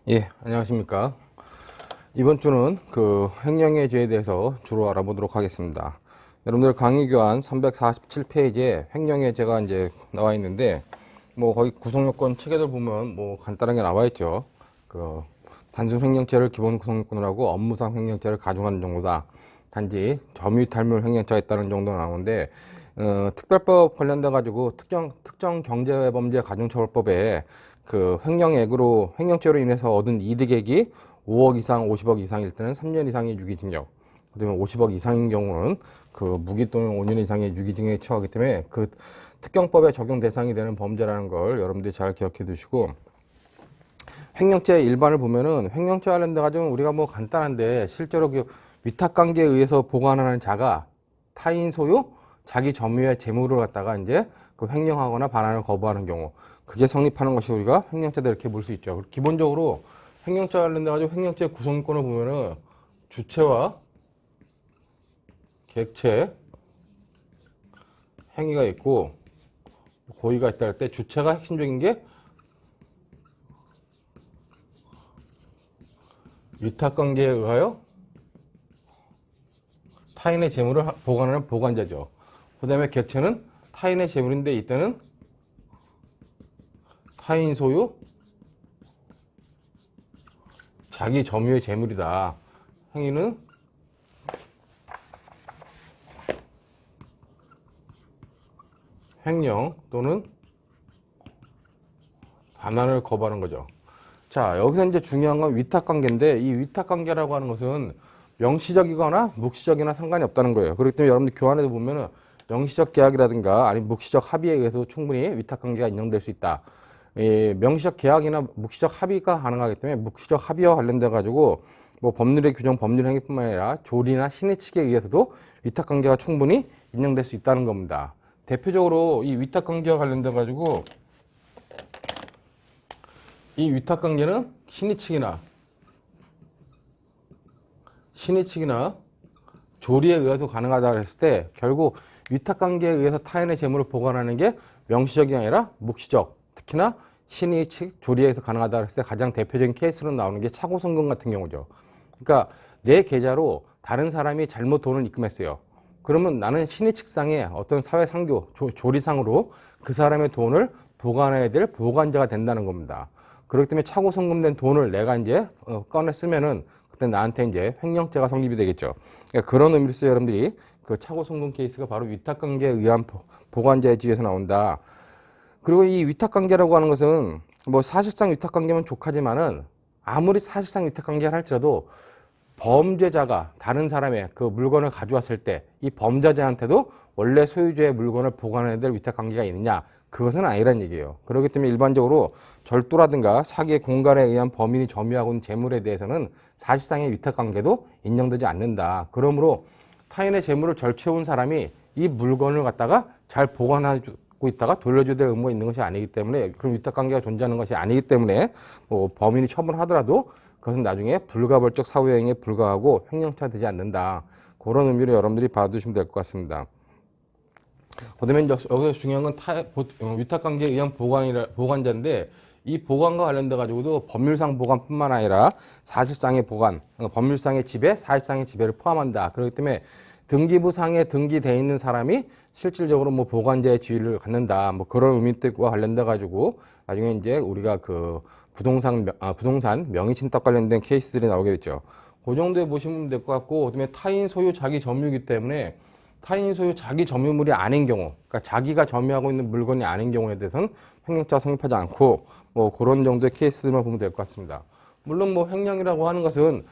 예, 안녕하십니까. 이번 주는 그 횡령의 죄에 대해서 주로 알아보도록 하겠습니다. 여러분들 강의 교환 347페이지에 횡령의 죄가 이제 나와 있는데, 뭐 거기 구성요건 체계들 보면 뭐 간단하게 나와 있죠. 그 단순 횡령죄를 기본 구성요건으로 하고 업무상 횡령죄를 가중하는 정도다. 단지 점유 탈물 횡령죄가 있다는 정도 나오는데, 특별법 관련돼 가지고 특정 경제범죄 가중처벌법에 그 횡령액으로 횡령죄로 인해서 얻은 이득액이 5억 이상, 50억 이상일 때는 3년 이상의 유기징역. 그다음에 50억 이상인 경우는 그 무기 또는 5년 이상의 유기징역에 처하기 때문에 그 특경법에 적용 대상이 되는 범죄라는 걸 여러분들이 잘 기억해 두시고, 횡령죄 일반을 보면은 횡령죄 관련돼 가지고 우리가 뭐 간단한데 실제로 그 위탁관계에 의해서 보관하는 자가 타인 소유, 자기 점유의 재물을 갖다가 이제 그 횡령하거나 반환을 거부하는 경우, 그게 성립하는 것이 우리가 횡령죄다 이렇게 볼 수 있죠. 기본적으로 횡령죄 관련돼 가지고 횡령죄 구성권을 보면은 주체와 객체 행위가 있고 고의가 있다 할 때 주체가 핵심적인 게 위탁관계에 의하여 타인의 재물을 보관하는 보관자죠. 그 다음에 객체는 타인의 재물인데 이때는 타인 소유, 자기 점유의 재물이다. 행위는 횡령 또는 반환을 거부하는 거죠. 자, 여기서 이제 중요한 건 위탁관계인데, 이 위탁관계라고 하는 것은 명시적이거나 묵시적이나 상관이 없다는 거예요. 그렇기 때문에 여러분들 교환에도 보면은 명시적 계약이라든가 아니면 묵시적 합의에 의해서 충분히 위탁관계가 인정될 수 있다. 명시적 계약이나 묵시적 합의가 가능하기 때문에 묵시적 합의와 관련돼 가지고 뭐 법률의 규정, 법률 행위뿐만 아니라 조리나 신의 측에 의해서도 위탁관계가 충분히 인정될 수 있다는 겁니다. 대표적으로 이 위탁관계와 관련돼 가지고 이 위탁관계는 신의 측이나 조리에 의해서 가능하다고 했을 때 결국 위탁관계에 의해서 타인의 재물을 보관하는 게 명시적이 아니라 묵시적, 특히나 신의 측 조리에 의해서 가능하다고 했을 때 가장 대표적인 케이스로 나오는 게 차고송금 같은 경우죠. 그러니까 내 계좌로 다른 사람이 잘못 돈을 입금했어요. 그러면 나는 신의 측상의 어떤 사회상규, 조리상으로 그 사람의 돈을 보관해야 될 보관자가 된다는 겁니다. 그렇기 때문에 차고 송금된 돈을 내가 이제 꺼내 쓰면은 그때 나한테 이제 횡령죄가 성립이 되겠죠. 그러니까 그런 의미로서 여러분들이 그 차고 송금 케이스가 바로 위탁관계에 의한 보관자의 지위에서 나온다. 그리고 이 위탁관계라고 하는 것은 뭐 사실상 위탁관계면 족하지만은 아무리 사실상 위탁관계를 할지라도 범죄자가 다른 사람의 그 물건을 가져왔을 때 이 범죄자한테도 원래 소유주의 물건을 보관해야 될 위탁관계가 있느냐, 그것은 아니란 얘기예요. 그렇기 때문에 일반적으로 절도라든가 사기의 공갈에 의한 범인이 점유하고 있는 재물에 대해서는 사실상의 위탁관계도 인정되지 않는다. 그러므로 타인의 재물을 절취해온 사람이 이 물건을 갖다가 잘 보관하고 있다가 돌려줘야 될 의무가 있는 것이 아니기 때문에, 그런 위탁관계가 존재하는 것이 아니기 때문에 뭐 범인이 처분하더라도 그것은 나중에 불가벌적 사후행위에 불과하고 횡령죄가 되지 않는다. 그런 의미로 여러분들이 봐두시면 될 것 같습니다. 그다음에 여기서 중요한 건 위탁관계에 의한 보관자인데, 이 보관과 관련돼 가지고도 법률상 보관뿐만 아니라 사실상의 보관, 법률상의 지배, 사실상의 지배를 포함한다. 그렇기 때문에 등기부상에 등기돼 있는 사람이 실질적으로 뭐 보관자의 지위를 갖는다. 뭐 그런 의미와 관련돼 가지고 나중에 이제 우리가 그 부동산 명의신탁 관련된 케이스들이 나오게 됐죠. 그 정도에 보시면 될 것 같고, 그다음에 타인 소유 자기 점유이기 때문에 타인 소유 자기 점유물이 아닌 경우, 그러니까 자기가 점유하고 있는 물건이 아닌 경우에 대해서는 횡령죄가 성립하지 않고, 뭐 그런 정도의 케이스들만 보면 될 것 같습니다. 물론 뭐 횡령이라고 하는 것은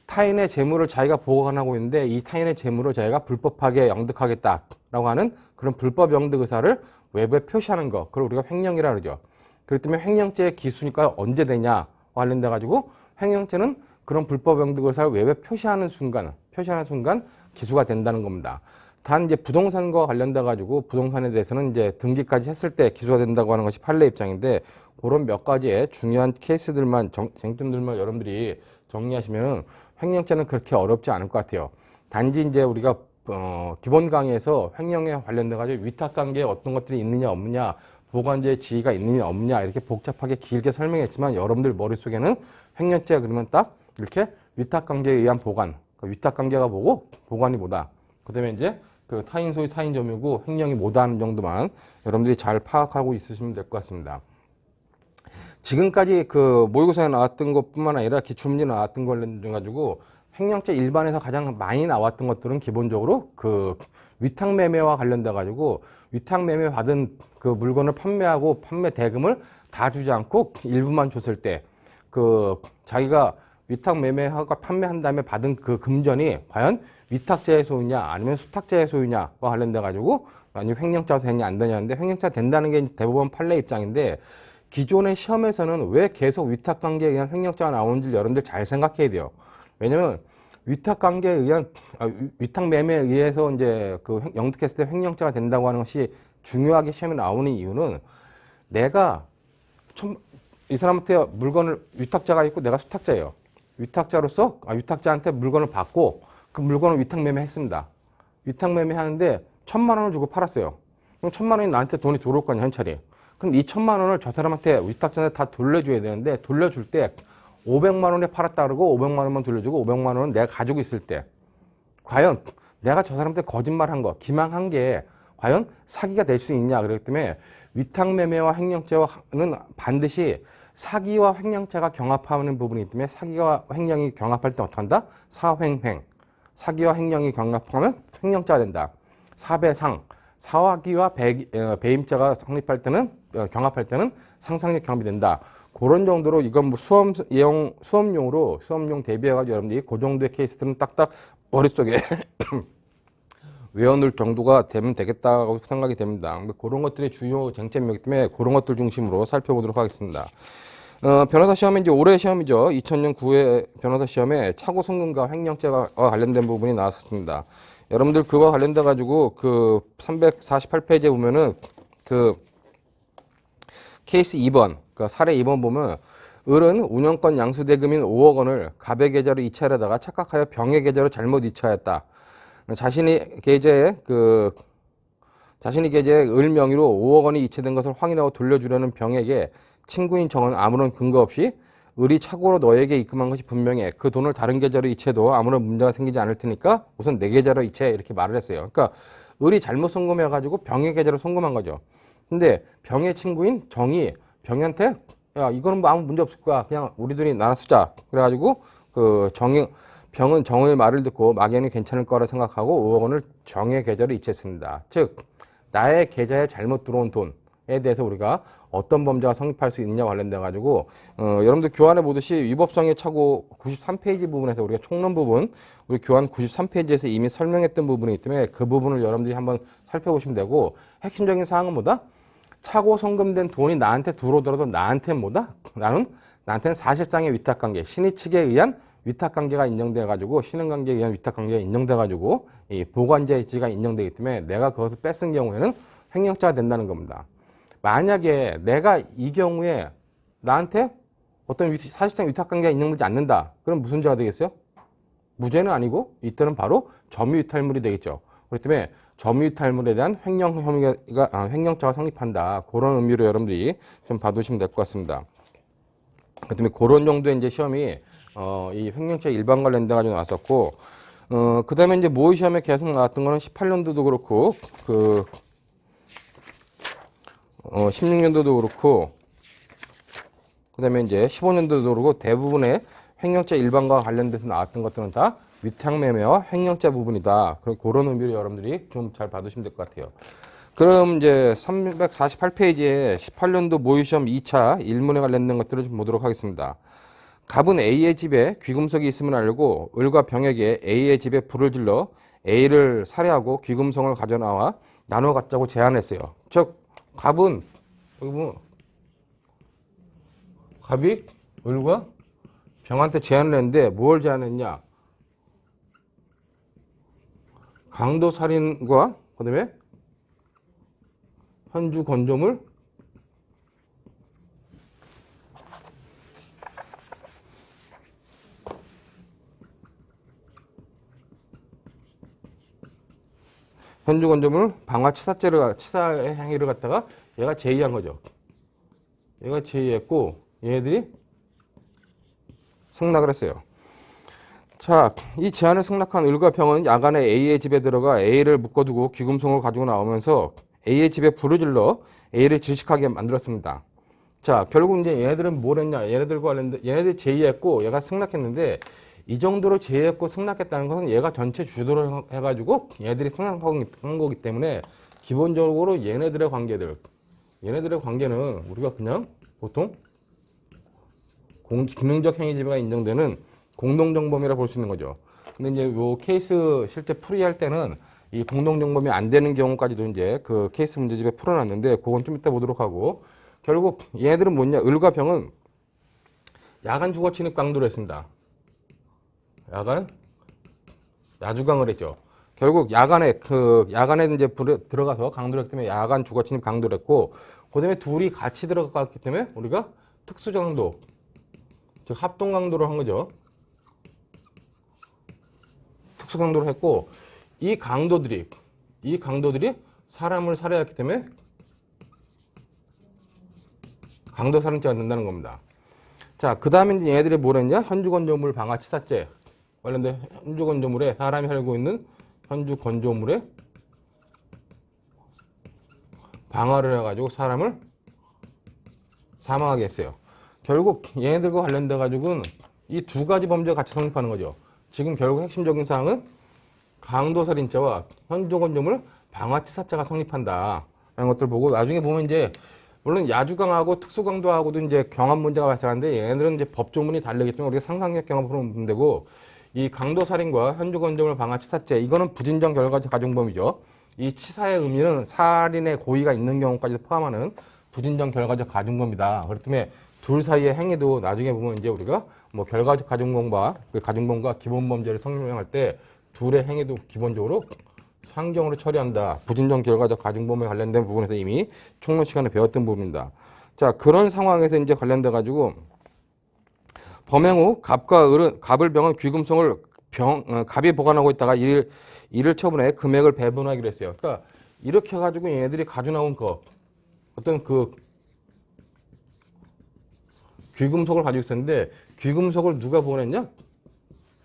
타인의 재물을 자기가 보관하고 있는데 이 타인의 재물을 자기가 불법하게 영득하겠다라고 하는 그런 불법 영득 의사를 외부에 표시하는 것, 그걸 우리가 횡령이라 그러죠. 그렇기 때문에 횡령죄의 기수니까 언제 되냐 관련돼 가지고, 횡령죄는 그런 불법 영득 의사를 외부에 표시하는 순간 기수가 된다는 겁니다. 단 이제 부동산과 관련돼 가지고 부동산에 대해서는 이제 등기까지 했을 때 기소가 된다고 하는 것이 판례 입장인데, 그런 몇 가지의 중요한 케이스들만 쟁점들만 여러분들이 정리하시면은 횡령죄는 그렇게 어렵지 않을 것 같아요. 단지 이제 우리가 기본 강의에서 횡령에 관련돼 가지고 위탁관계에 어떤 것들이 있느냐 없느냐 보관자의 지위가 있느냐 없느냐 이렇게 복잡하게 길게 설명했지만 여러분들 머릿속에는 횡령죄 그러면 딱 이렇게 위탁관계에 의한 보관, 그러니까 위탁관계가 뭐고 보관이 뭐다. 그다음에 이제 그 타인 소유 타인 점유고 횡령이 뭐다 하는 정도만 여러분들이 잘 파악하고 있으시면 될 것 같습니다. 지금까지 그 모의고사에 나왔던 것뿐만 아니라 기출문제 나왔던 걸로 가지고 횡령죄 일반에서 가장 많이 나왔던 것들은 기본적으로 그 위탁매매와 관련돼 가지고 위탁매매 받은 그 물건을 판매하고 판매 대금을 다 주지 않고 일부만 줬을 때 그 자기가 위탁매매하고 판매한 다음에 받은 그 금전이 과연 위탁자의 소유냐 아니면 수탁자의 소유냐와 관련돼 가지고 아니면 횡령자가 되냐 안 되냐는데 횡령자가 된다는 게 대법원 판례 입장인데 기존의 시험에서는 왜 계속 위탁관계에 의한 횡령자가 나오는지 여러분들 잘 생각해야 돼요. 왜냐면 위탁관계에 의한 위탁매매에 의해서 이제 그 영특했을 때 횡령자가 된다고 하는 것이 중요하게 시험에 나오는 이유는 내가 이 사람한테 물건을 위탁자가 있고 내가 수탁자예요. 위탁자로서 위탁자한테 물건을 받고 그 물건을 위탁매매 했습니다. 위탁매매 하는데 1,000만 원을 주고 팔았어요. 그럼 1,000만 원이 나한테 돈이 들어올 거 아니야, 현찰이. 그럼 이 1,000만 원을 저 사람한테 위탁자한테 다 돌려줘야 되는데 돌려줄 때 500만 원에 팔았다 그러고 500만 원만 돌려주고 500만 원은 내가 가지고 있을 때 과연 내가 저 사람한테 거짓말한 거, 기망한 게 과연 사기가 될 수 있냐 그렇기 때문에 위탁매매와 횡령죄와는 반드시 사기와 횡령죄가 경합하는 부분이기 때문에 사기와 횡령이 경합할 때 어떻게 한다? 사횡횡. 사기와 횡령이 경합하면 횡령죄가 된다. 사배상. 사기와 배임죄가 성립할 때는 경합할 때는 상상력 경합이 된다. 그런 정도로 이건 뭐 수업용 대비해가지고 여러분들이 그 정도의 케이스들은 딱딱 머릿속에 외워놓을 정도가 되면 되겠다고 생각이 됩니다. 그런 것들이 주요 쟁점이기 때문에 그런 것들 중심으로 살펴보도록 하겠습니다. 변호사 시험은 이제 올해 시험이죠. 2000년 9회 변호사 시험에 차고 송금과 횡령죄와 관련된 부분이 나왔었습니다. 여러분들 그거 관련돼 가지고 그 348페이지에 보면은 그 케이스 2번, 그러니까 사례 2번 보면 을은 운영권 양수대금인 5억 원을 갑의 계좌로 이체하려다가 착각하여 병의 계좌로 잘못 이체하였다. 자신이 계좌에 을 명의로 5억 원이 이체된 것을 확인하고 돌려주려는 병에게 친구인 정은 아무런 근거 없이 을이 착오로 너에게 입금한 것이 분명해. 그 돈을 다른 계좌로 이체해도 아무런 문제가 생기지 않을 테니까 우선 내 계좌로 이체해. 이렇게 말을 했어요. 그러니까 을이 잘못 송금해가지고 병의 계좌로 송금한 거죠. 근데 병의 친구인 정이 병한테 야 이거는 뭐 아무 문제 없을 거야. 그냥 우리들이 나눠 쓰자. 그래가지고 병은 정의 말을 듣고 막연히 괜찮을 거라 생각하고 5억 원을 정의 계좌로 이체했습니다. 즉 나의 계좌에 잘못 들어온 돈에 대해서 우리가 어떤 범죄가 성립할 수 있느냐 관련돼 가지고 여러분들 교환해 보듯이 위법성의 착오 93페이지 부분에서 우리가 총론 부분 우리 교환 93페이지에서 이미 설명했던 부분이기 때문에 그 부분을 여러분들이 한번 살펴보시면 되고 핵심적인 사항은 뭐다? 차고 송금된 돈이 나한테 들어오더라도 나한테는 뭐다? 나한테는 사실상의 위탁관계, 신의 측에 의한 위탁관계가 인정돼 가지고 신흥관계에 의한 위탁관계가 인정돼 가지고 이 보관자의 지위가 인정되기 때문에 내가 그것을 뺏은 경우에는 횡령자가 된다는 겁니다. 만약에 내가 이 경우에 나한테 어떤 사실상 위탁관계가 인정되지 않는다. 그럼 무슨 죄가 되겠어요? 무죄는 아니고 이때는 바로 점유이탈물이 되겠죠. 그렇기 때문에 점유이탈물에 대한 횡령죄가 성립한다. 그런 의미로 여러분들이 좀 봐두시면 될 것 같습니다. 그렇기 때문에 그런 정도의 이제 시험이 이 횡령죄 일반 관련돼 가지고 나왔었고 그 다음에 이제 모의 시험에 계속 나왔던 거는 18년도도 그렇고 16년도도 그렇고 그 다음에 이제 15년도도 그렇고 대부분의 횡령죄 일반과 관련돼서 나왔던 것들은 다 위탁매매와 횡령죄 부분이다. 그런 의미로 여러분들이 좀 잘 봐두시면 될 것 같아요. 그럼 이제 348페이지에 18년도 모의시험 2차 1문에 관련된 것들을 좀 보도록 하겠습니다. 갑은 A의 집에 귀금속이 있음을 알고 을과 병에게 A의 집에 불을 질러 A를 살해하고 귀금속을 가져나와 나눠 갖자고 제안했어요. 즉 갑은 여기 보면 갑이 을과 병한테 제안을 했는데 뭘 제안했냐? 강도살인과 그다음에 현주 건조물 방화 치사의 행위를 갖다가 얘가 제의한 거죠. 얘가 제의했고 얘네들이 승낙을 했어요. 자, 이 제안을 승낙한 을과 병은 야간에 A의 집에 들어가 A를 묶어두고 귀금속을 가지고 나오면서 A의 집에 불을 질러 A를 질식하게 만들었습니다. 자, 결국 이제 얘네들은 뭘 했냐? 얘네들과 관련된 얘네들이 제의했고 얘가 승낙했는데 이 정도로 제의했고 승낙했다는 것은 얘가 전체 주도를 해가지고 얘네들이 승낙한 거기 때문에 기본적으로 얘네들의 관계는 우리가 그냥 보통 기능적 행위지배가 인정되는 공동정범이라 볼 수 있는 거죠. 근데 이제 요 케이스 실제 풀이할 때는 이 공동정범이 안 되는 경우까지도 이제 그 케이스 문제집에 풀어놨는데 그건 좀 이따 보도록 하고 결국 얘네들은 뭐냐? 을과 병은 야간 주거 침입 강도를 했습니다. 야주강을 했죠. 결국 야간에 이제 들어가서 강도를 했기 때문에 야간 주거 침입 강도를 했고 그다음에 둘이 같이 들어갔기 때문에 우리가 특수 강도 즉 합동 강도를 한 거죠. 특수 강도를 했고 이 강도들이 사람을 살해했기 때문에 강도 살인죄가 된다는 겁니다. 자, 그 다음에 이제 얘네들이 뭘 했냐? 현주건조물 방화치사죄 관련된 현주건조물에 사람이 살고 있는 현주건조물에 방화를 해가지고 사람을 사망하게 했어요. 결국 얘네들과 관련돼 가지고는 이 두 가지 범죄가 같이 성립하는 거죠. 지금 결국 핵심적인 사항은 강도살인죄와 현주건조물 방화치사죄가 성립한다 라는 것들 보고 나중에 보면 이제 물론 야주강하고 특수강도하고도 이제 경합 문제가 발생하는데 얘네들은 이제 법조문이 다르기 때문에 우리가 상상력 경합을 보면 되고 이 강도살인과 현주건조물 방화치사죄 이거는 부진정 결과적 가중범이죠. 이 치사의 의미는 살인의 고의가 있는 경우까지 포함하는 부진정 결과적 가중범이다. 그렇기 때문에 둘 사이의 행위도 나중에 보면 이제 우리가 뭐 결과적 가중범과 그 가중범과 기본범죄를 설명할 때 둘의 행위도 기본적으로 상경으로 처리한다. 부진정 결과적 가중범에 관련된 부분에서 이미 총론 시간에 배웠던 부분입니다. 자, 그런 상황에서 이제 관련돼 가지고 범행 후 갑을 병은 귀금속을 갑이 보관하고 있다가 이를 처분해 금액을 배분하기로 했어요. 그러니까 이렇게 해가지고 얘네들이 가져 나온 어떤 그 귀금속을 가지고 있었는데 귀금속을 누가 보관했냐?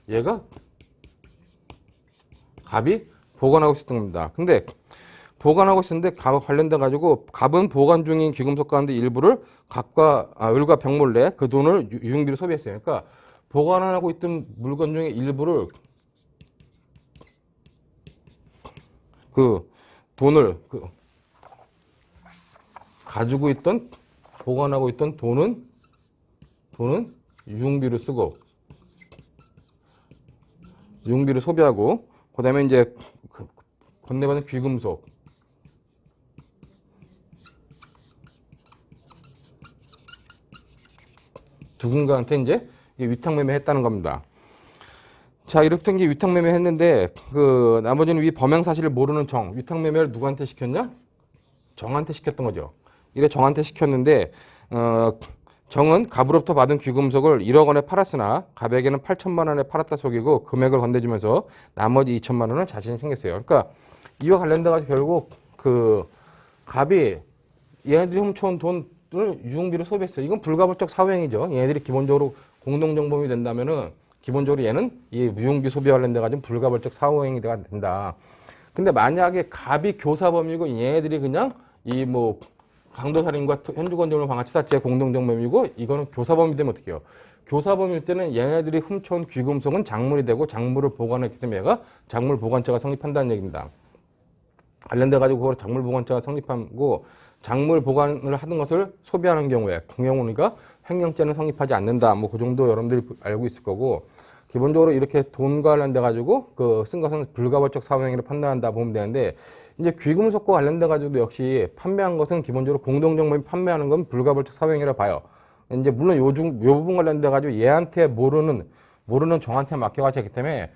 얘가 갑이 보관하고 있었던 겁니다. 근데 보관하고 있었는데 관련돼 가지고 갑은 보관 중인 귀금속 가운데 일부를 을과 병 몰래 그 돈을 유흥비로 소비했어요. 그러니까 보관하고 있던 물건 중에 일부를 그 돈을 가지고 있던 보관하고 있던 돈은 유흥비로 쓰고 유흥비를 소비하고 그다음에 이제 건네받은 귀금속 누군가한테 이제 위탁매매했다는 겁니다. 자, 이렇게 게 위탁매매했는데 그 나머지는 위 범행 사실을 모르는 위탁매매를 누구한테 시켰냐? 정한테 시켰던 거죠. 이래 정한테 시켰는데 정은 갑으로부터 받은 귀금속을 1억 원에 팔았으나 갑에게는 8천만 원에 팔았다 속이고 금액을 건네주면서 나머지 2천만 원은 자신이 챙겼어요. 그러니까 이와 관련돼 가지고 결국 그 갑이 얘네들이 훔쳐온 돈을 유흥비로 소비했어요. 이건 불가불적 사후행위죠. 얘네들이 기본적으로 공동정범이 된다면은 기본적으로 얘는 이 유흥비 소비와 관련돼 가지고 불가불적 사후행위가 된다. 근데 만약에 갑이 교사범이고 얘네들이 그냥 이 뭐 강도살인과 현주건조물 방화치사죄 공동정범이고 이거는 교사범이 되면 어떻게 해요? 교사범일 때는 얘네들이 훔쳐온 귀금속은 작물이 되고 작물을 보관했기 때문에 얘가 작물 보관죄가 성립한다는 얘기입니다. 관련돼 가지고 그걸 작물 보관죄가 성립하고 작물 보관을 하는 것을 소비하는 경우에 그 경우는 횡령죄는 성립하지 않는다. 뭐 그 정도 여러분들이 알고 있을 거고 기본적으로 이렇게 돈과 관련돼 가지고 그 쓴 것은 불가벌적 사후행위로 판단한다 보면 되는데 이제 귀금속과 관련돼 가지고 역시 판매한 것은 기본적으로 공동정범이 판매하는 건 불가벌적 사후행위라 봐요. 이제 물론 요 부분 관련돼 가지고 얘한테 모르는 정한테 맡겨가지고 했기 때문에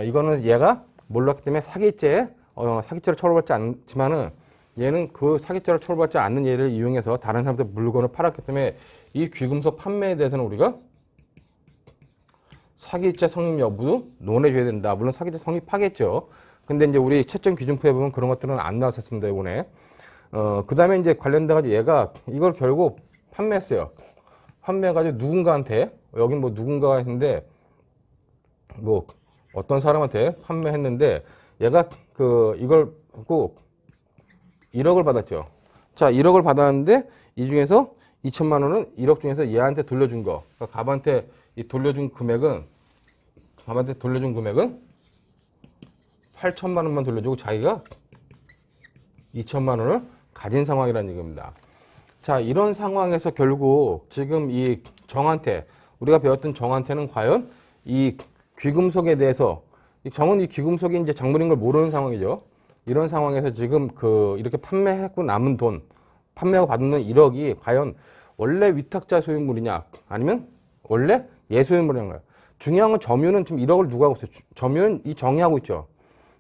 이거는 얘가 몰랐기 때문에 사기죄를 처벌받지 않지만은 얘는 그 사기죄를 처벌받지 않는 예를 이용해서 다른 사람한테 물건을 팔았기 때문에 이 귀금속 판매에 대해서는 우리가 사기죄 성립 여부도 논해줘야 된다. 물론 사기죄 성립하겠죠. 근데 이제 우리 채점 기준표에 보면 그런 것들은 안 나왔었습니다, 이번에. 그 다음에 이제 관련돼가지고 얘가 이걸 결국 판매했어요. 판매해가지고 누군가한테, 여긴 뭐 누군가가 했는데, 뭐 어떤 사람한테 판매했는데, 얘가 이걸 꼭 1억을 받았죠. 자, 1억을 받았는데, 이 중에서 2천만 원은 1억 중에서 얘한테 돌려준 거. 그러니까 갑한테 돌려준 금액은 8천만 원만 돌려주고 자기가 2천만 원을 가진 상황이라는 얘기입니다. 자, 이런 상황에서 결국 지금 이 정한테, 우리가 배웠던 정한테는 과연 이 귀금속에 대해서, 정은 이 귀금속이 이제 작물인 걸 모르는 상황이죠. 이런 상황에서 지금 이렇게 판매하고 남은 돈, 판매하고 받는 1억이 과연 원래 위탁자 소유물이냐, 아니면 원래 예소유물인가요? 중요한 건 점유는 지금 1억을 누가 하고 있어요? 점유는 이 정이 하고 있죠.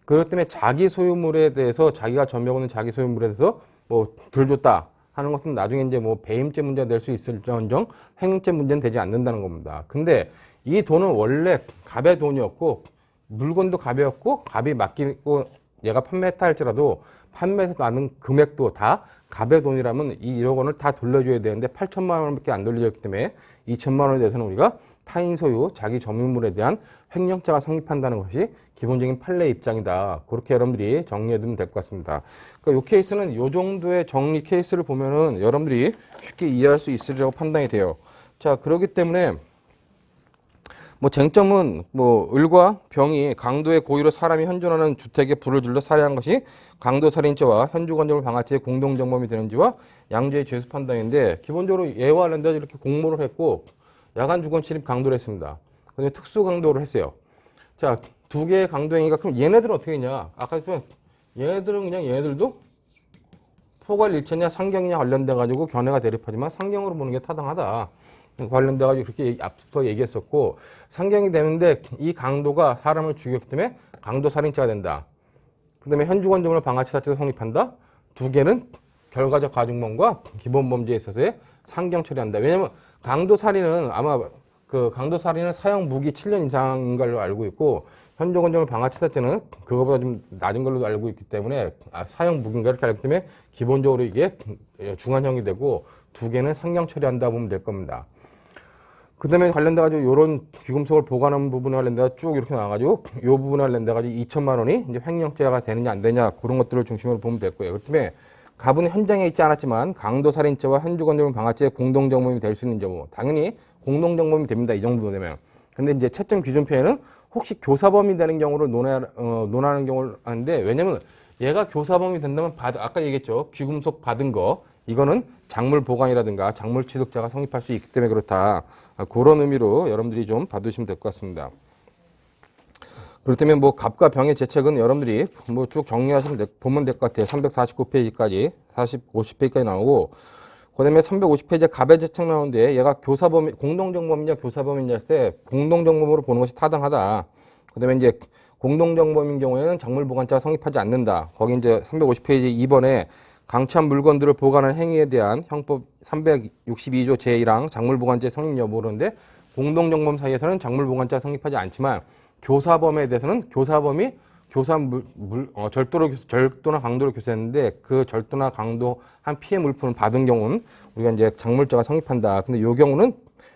그렇기 때문에 자기 소유물에 대해서, 자기가 점유하고 있는 자기 소유물에 대해서 뭐 덜 줬다 하는 것은 나중에 이제 뭐 배임죄 문제가 될 수 있을지언정 횡령죄 문제는 되지 않는다는 겁니다. 근데 이 돈은 원래 갑의 돈이었고, 물건도 갑이었고, 갑이 맡기고 얘가 판매했다 할지라도 판매해서 나는 금액도 다 갑의 돈이라면 이 1억 원을 다 돌려줘야 되는데 8천만 원밖에 안 돌려줬기 때문에 2천만 원에 대해서는 우리가 타인 소유, 자기 점유물에 대한 횡령죄가 성립한다는 것이 기본적인 판례 입장이다. 그렇게 여러분들이 정리해두면 될 것 같습니다. 그러니까 이 케이스는 이 정도의 정리 케이스를 보면은 여러분들이 쉽게 이해할 수 있으리라고 판단이 돼요. 자, 그렇기 때문에 뭐 쟁점은 뭐 을과 병이 강도의 고의로 사람이 현존하는 주택에 불을 질러 살해한 것이 강도살인죄와 현주건조물 방화죄의 공동정범이 되는지와 양죄의 죄수 판단인데, 기본적으로 얘와 관련돼서 이렇게 공모를 했고 야간 주건 침입 강도를 했습니다. 그다음에 특수 강도를 했어요. 자, 두 개의 강도 행위가, 그럼 얘네들은 어떻게 했냐? 아까 했지만 얘네들은 그냥 얘네들도 포괄 일체냐 상경이냐 관련돼 가지고 견해가 대립하지만 상경으로 보는 게 타당하다. 관련돼 가지고 그렇게 앞서 얘기했었고, 상경이 되는데 이 강도가 사람을 죽였기 때문에 강도 살인죄가 된다. 그다음에 현주건조물 방화치사죄도 성립한다. 두 개는 결과적 가중범과 기본 범죄에 있어서의 상경 처리한다. 왜냐면 강도 살인은 아마 강도 살인은 사형 무기 7년 이상인 걸로 알고 있고, 현주건조물 방화치사죄는 그거보다 좀 낮은 걸로 알고 있기 때문에 사형 무기인가 이렇게 알기 때문에 기본적으로 이게 중한형이 되고, 두 개는 상경 처리한다 보면 될 겁니다. 그 다음에 관련돼가지고 요런 귀금속을 보관하는 부분에 관련돼서 쭉 이렇게 나와가지고 요 부분에 관련돼가지고 2천만 원이 이제 횡령죄가 되느냐 안 되냐 그런 것들을 중심으로 보면 될 거예요. 그렇기 때문에 갑은 현장에 있지 않았지만 강도살인죄와 현주건조물 방화죄의 공동정범이 될 수 있는 경우, 당연히 공동정범이 됩니다. 이 정도 되면. 근데 이제 채점 기준표에는 혹시 교사범이 되는 경우를 논하는 경우를 하는데, 왜냐면 얘가 교사범이 된다면 아까 얘기했죠. 귀금속 받은 거, 이거는 작물 보관이라든가 작물 취득자가 성립할 수 있기 때문에 그렇다. 그런 의미로 여러분들이 좀 봐두시면 될 것 같습니다. 그렇기 때문에 뭐 갑과 병의 죄책은 여러분들이 뭐 쭉 정리하시면 보면 될 것 같아요. 349페이지까지 50페이지까지 나오고, 그 다음에 350페이지에 갑의 죄책 나오는데 얘가 교사범, 공동정범이냐 교사범이냐 했을 때 공동정범으로 보는 것이 타당하다. 그 다음에 이제 공동정범인 경우에는 작물보관죄가 성립하지 않는다. 거기 이제 350페이지 2번에 강취한 물건들을 보관하는 행위에 대한 형법 362조 제1항 작물보관죄 성립 여부인데, 공동정범 사이에서는 작물보관죄가 성립하지 않지만 교사범에 대해서는 교사범이 절도나 강도를 교사했는데 그 절도나 강도 한 피해 물품을 받은 경우는 우리가 이제 작물죄가 성립한다. 근데 이 경우는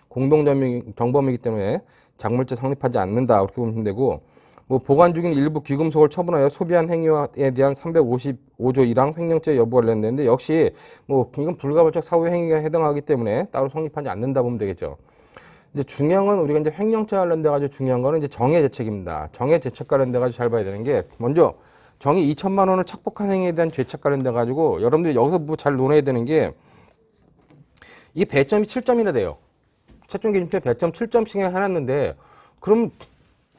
공동정범이기 때문에 작물죄 성립하지 않는다. 그렇게 보면 되고, 뭐 보관 중인 일부 귀금속을 처분하여 소비한 행위에 대한 355조 1항 횡령죄 여부가 관련되는데, 역시 뭐 이건 불가발적 사후 행위가 해당하기 때문에 따로 성립하지 않는다 보면 되겠죠. 이제 중요한 건 우리가 이제 횡령죄 관련돼 가지고 중요한 거는 이제 정의 죄책입니다. 정의 죄책 관련돼 가지고 잘 봐야 되는 게, 먼저 정의 2천만 원을 착복한 행위에 대한 죄책 관련돼 가지고 여러분들이 여기서 뭐 잘 논해야 되는 게, 이 배점이 7점이나 돼요. 채점 기준표에 배점 7점씩 해놨는데, 그럼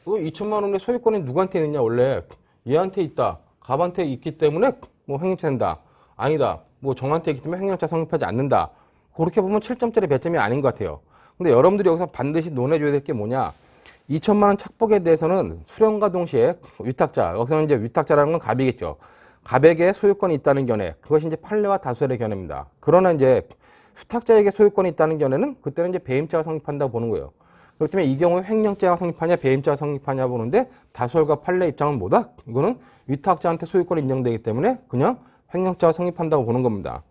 2천만 원의 소유권이 누구한테 있느냐? 원래 얘한테 있다. 갑한테 있기 때문에 뭐 횡령죄 된다. 아니다. 뭐 정한테 있기 때문에 횡령죄 성립하지 않는다. 그렇게 보면 7점짜리 배점이 아닌 것 같아요. 근데 여러분들이 여기서 반드시 논해줘야 될 게 뭐냐? 2천만 원 착복에 대해서는 수령과 동시에 위탁자, 여기서는 이제 위탁자라는 건 갑이겠죠. 갑에게 소유권이 있다는 견해. 그것이 이제 판례와 다수의 견해입니다. 그러나 이제 수탁자에게 소유권이 있다는 견해는 그때는 이제 배임죄가 성립한다고 보는 거예요. 그렇기 때문에 이 경우에 횡령죄가 성립하냐 배임죄가 성립하냐 보는데, 다수결과 판례 입장은 뭐다? 이거는 위탁자한테 소유권이 인정되기 때문에 그냥 횡령죄가 성립한다고 보는 겁니다.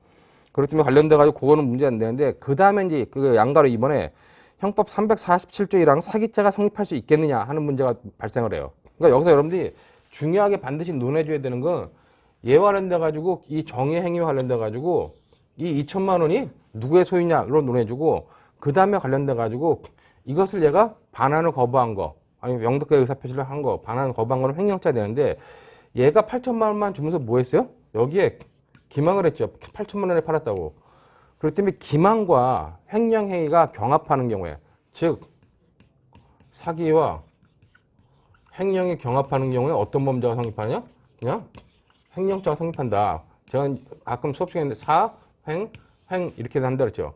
그렇기 때문에 관련돼가지고 그거는 문제 안 되는데, 그 다음에 이제 그 양가로 이번에 형법 347조 1항 사기죄가 성립할 수 있겠느냐 하는 문제가 발생을 해요. 그러니까 여기서 여러분들이 중요하게 반드시 논해줘야 되는 건, 얘와 관련돼가지고 이 정의 행위와 관련돼가지고 이 2천만 원이 누구의 소유냐로 논해주고, 그 다음에 관련돼가지고 이것을 얘가 반환을 거부한 거, 아니면 영득의 의사표시를 한 거, 반환을 거부한 거는 횡령죄가 되는데, 얘가 8천만 원만 주면서 뭐 했어요? 여기에 기망을 했죠. 8천만 원에 팔았다고. 그렇기 때문에 기망과 횡령 행위가 경합하는 경우에, 즉 사기와 횡령이 경합하는 경우에 어떤 범죄가 성립하느냐? 그냥 횡령죄가 성립한다. 제가 가끔 수업 시간에 사횡, 횡 이렇게 한다 그랬죠.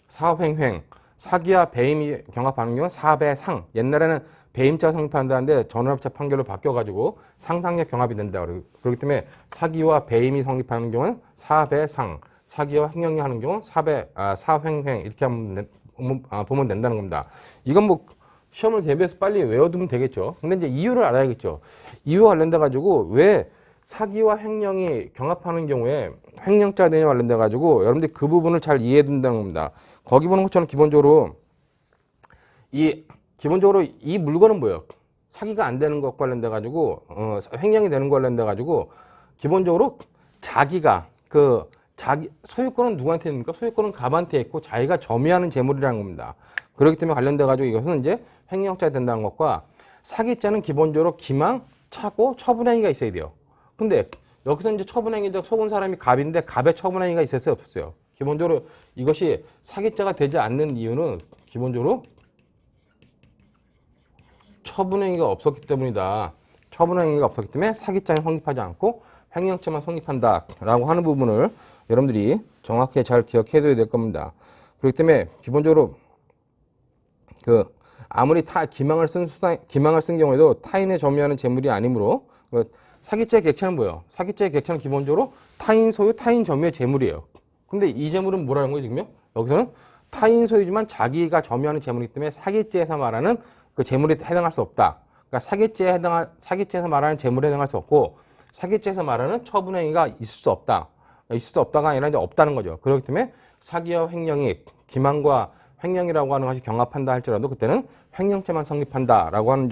사횡, 사기와 배임이 경합하는 경우는 사배상. 옛날에는 배임죄가 성립한다는데 전원합체 판결로 바뀌어가지고 상상력 경합이 된다. 그렇기 때문에 사기와 배임이 성립하는 경우는 사배상. 사기와 횡령이 하는 경우는 사횡 이렇게 보면 된다는 겁니다. 이건 뭐 시험을 대비해서 빨리 외워두면 되겠죠. 근데 이제 이유를 알아야겠죠. 이유와 관련돼 가지고 왜 사기와 횡령이 경합하는 경우에 횡령죄가 되냐 관련돼 가지고 여러분들이 그 부분을 잘 이해해야 된다는 겁니다. 거기 보는 것처럼 기본적으로 이 물건은 뭐예요? 사기가 안 되는 것과 관련돼 가지고 횡령이 되는 것과 관련돼 가지고 기본적으로 자기가 자기 소유권은 누구한테 있습니까? 소유권은 갑한테 있고 자기가 점유하는 재물이라는 겁니다. 그렇기 때문에 관련돼 가지고 이것은 이제 횡령죄가 된다는 것과, 사기죄는 기본적으로 기망, 차고, 처분행위가 있어야 돼요. 근데 여기서 이제 처분행위적 속은 사람이 갑인데 갑의 처분행위가 있었어요, 없었어요? 기본적으로 이것이 사기죄가 되지 않는 이유는 기본적으로 처분행위가 없었기 때문이다. 처분행위가 없었기 때문에 사기죄는 성립하지 않고 횡령죄만 성립한다라고 하는 부분을 여러분들이 정확하게 잘 기억해둬야 될 겁니다. 그렇기 때문에 기본적으로 아무리 기망을 쓴 경우에도 타인의 점유하는 재물이 아니므로, 사기죄의 객체는 뭐예요? 사기죄의 객체는 기본적으로 타인 소유, 타인 점유의 재물이에요. 근데 이 재물은 뭐라는 거예요, 지금요? 여기서는 타인 소유지만 자기가 점유하는 재물이기 때문에 사기죄에서 말하는 그 재물에 해당할 수 없다. 그러니까 사기죄에서 말하는 재물에 해당할 수 없고, 사기죄에서 말하는 처분행위가 있을 수 없다. 있을 수 없다가 아니라 이제 없다는 거죠. 그렇기 때문에 사기와 횡령이 기망과 횡령이라고 하는 것이 경합한다 할지라도 그때는 횡령죄만 성립한다라고 하는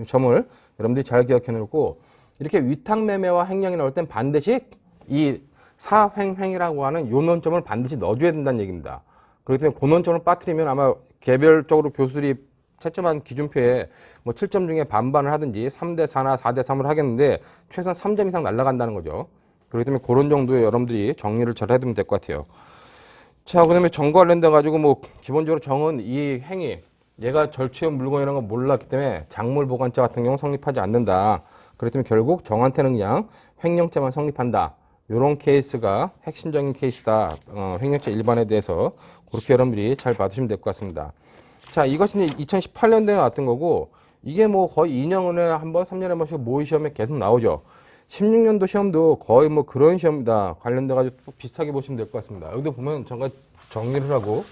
점을 여러분들이 잘 기억해 놓고, 이렇게 위탁매매와 횡령이 나올 땐 반드시 이 사횡행이라고 하는 요 논점을 반드시 넣어줘야 된다는 얘기입니다. 그렇기 때문에 그 논점을 빠뜨리면 아마 개별적으로 교수들이 채점한 기준표에 뭐 7점 중에 반반을 하든지 3대 4나 4대 3을 하겠는데 최소한 3점 이상 날아간다는 거죠. 그렇기 때문에 그런 정도의 여러분들이 정리를 잘 해두면 될 것 같아요. 자, 그 다음에 정과 관련돼 가지고 뭐 기본적으로 정은 이 행위, 얘가 절취의 물건이라는 걸 몰랐기 때문에 작물보관죄 같은 경우 성립하지 않는다. 그렇기 때문에 결국 정한테는 그냥 횡령죄만 성립한다. 이런 케이스가 핵심적인 케이스다. 횡령죄 일반에 대해서 그렇게 여러분들이 잘 봐두시면 될 것 같습니다. 자, 이것이 이제 2018년도에 나왔던 거고, 이게 뭐 거의 2년에 한 번, 3년에 한 번씩 모의 시험에 계속 나오죠. 16년도 시험도 거의 뭐 그런 시험이다. 관련돼가지고 또 비슷하게 보시면 될 것 같습니다. 여기도 보면 잠깐 정리를 하고.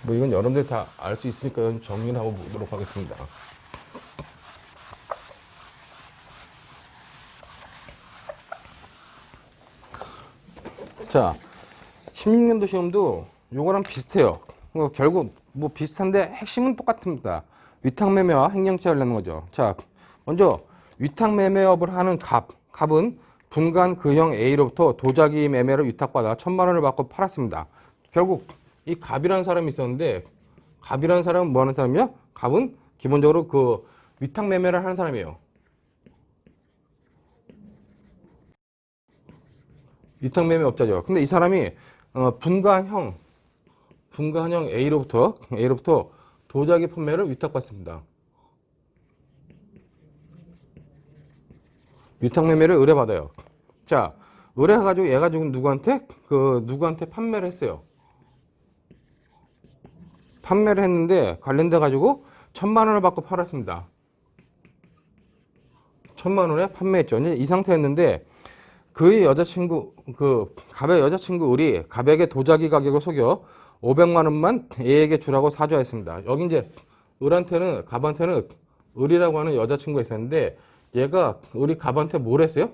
뭐 이건 여러분들 다 알 수 있으니까 정리를 하고 보도록 하겠습니다. 자, 16년도 시험도 요거랑 비슷해요. 결국 뭐 비슷한데 핵심은 똑같습니다. 위탁매매와 횡령죄 관련된 거죠. 자, 먼저 위탁매매업을 하는 갑은 분간 그형 A로부터 도자기 매매를 위탁받아 1,000만 원을 받고 팔았습니다. 결국 이 갑이라는 사람이 있었는데, 갑이라는 사람은 뭐 하는 사람이야? 갑은 기본적으로 그 위탁매매를 하는 사람이에요. 위탁매매업자죠. 근데 이 사람이 분간형 A로부터 도자기 판매를 위탁받습니다. 위탁매매를 의뢰받아요. 자, 의뢰해가지고 얘가 지금 누구한테 판매를 했어요. 판매를 했는데 관련돼가지고 1,000만 원을 받고 팔았습니다. 1,000만 원에 판매했죠. 이제 이 상태였는데 그의 여자친구, 갑의 여자친구 을이 갑에게 도자기 가격을 속여 500만 원만 A에게 주라고 사줘야 했습니다. 여기 이제 을한테는, 갑한테는 을이라고 하는 여자친구가 있었는데 얘가 을이 갑한테 뭘 했어요?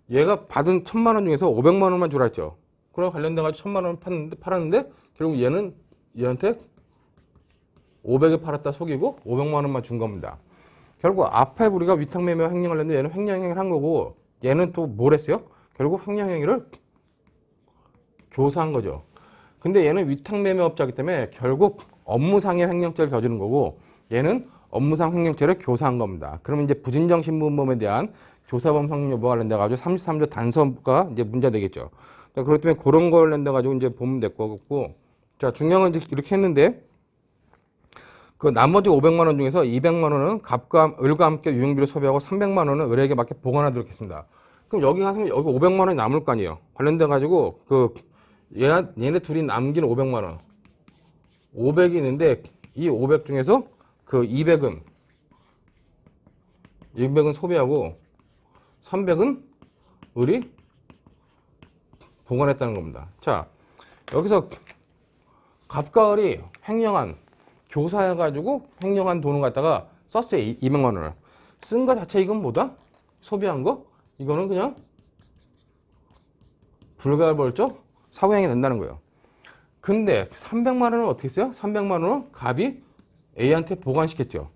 얘가 받은 1000만 원 중에서 500만 원만 주라 했죠. 그럼 관련돼가지고 1000만 원 팔았는데 결국 얘는 얘한테 500에 팔았다 속이고 500만 원만 준 겁니다. 결국 앞에 우리가 위탁매매와 횡령을 했는데 얘는 횡령행위를 한 거고 얘는 또 뭘 했어요? 결국 횡령행위를 교사한 거죠. 근데 얘는 위탁매매업자이기 때문에 결국 업무상의 횡령죄를 저지른 거고 얘는 업무상 횡령죄를 교사한 겁니다. 그러면 이제 부진정신문범에 대한 교사범 성립 여부와 관련돼 가지고 33조 단서가 이제 문제가 되겠죠. 자, 그렇기 때문에 그런 거 관련돼 가지고 이제 보면 될 것 같고, 자, 중요한 건 이제 이렇게 했는데 그 나머지 500만 원 중에서 200만 원은 갑과 을과 함께 유흥비로 소비하고 300만 원은 을에게 맞게 보관하도록 했습니다. 그럼 여기 가서 여기 500만 원이 남을 거 아니에요. 관련돼 가지고 그 얘네 둘이 남긴 500만 원, 500이 있는데 이 500 중에서 그 200은 소비하고 300은 을이 보관했다는 겁니다. 자, 여기서 갑과 을이 횡령한, 교사해가지고 횡령한 돈을 갖다가 썼어요. 200만 원을. 쓴 거 자체 이건 뭐다? 소비한 거? 이거는 그냥 불가결적 사후행위 된다는 거예요. 근데 300만 원은 어떻게 써요? 300만 원은 갑이 A한테 보관시켰죠.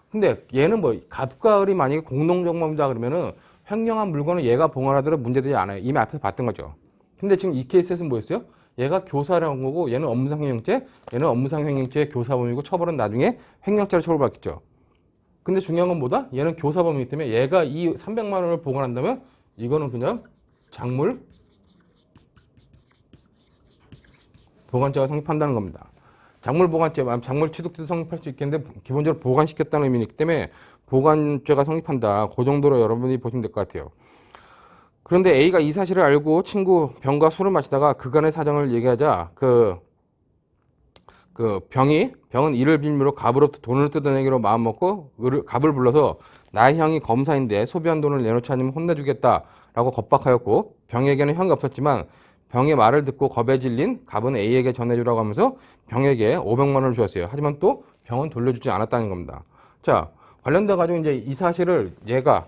근데 얘는 뭐 갑과 을이 만약에 공동정범이다 그러면은 횡령한 물건을 얘가 보관하더라도 문제되지 않아요. 이미 앞에서 봤던 거죠. 근데 지금 이 케이스에서는 뭐였어요? 얘가 교사를 한 거고 얘는 업무상 횡령죄, 얘는 업무상 횡령죄 교사범이고 처벌은 나중에 횡령죄로 처벌받겠죠. 근데 중요한 건 뭐다? 얘는 교사범이기 때문에 얘가 이 300만 원을 보관한다면 이거는 그냥 작물 보관죄가 성립한다는 겁니다. 작물 보관죄, 작물 취득죄도 성립할 수 있겠는데 기본적으로 보관시켰다는 의미이기 때문에 보관죄가 성립한다. 그 정도로 여러분이 보시면 될 것 같아요. 그런데 A가 이 사실을 알고 친구 병과 술을 마시다가 그간의 사정을 얘기하자 병은 이를 빌미로 갑으로부터 돈을 뜯어내기로 마음먹고 갑을 불러서 나의 형이 검사인데 소비한 돈을 내놓지 않으면 혼내주겠다라고 겁박하였고 병에게는 형이 없었지만 병의 말을 듣고 겁에 질린 갑은 A에게 전해주라고 하면서 병에게 500만 원을 주었어요. 하지만 또 병은 돌려주지 않았다는 겁니다. 자, 관련돼 가지고 이제 이 사실을 얘가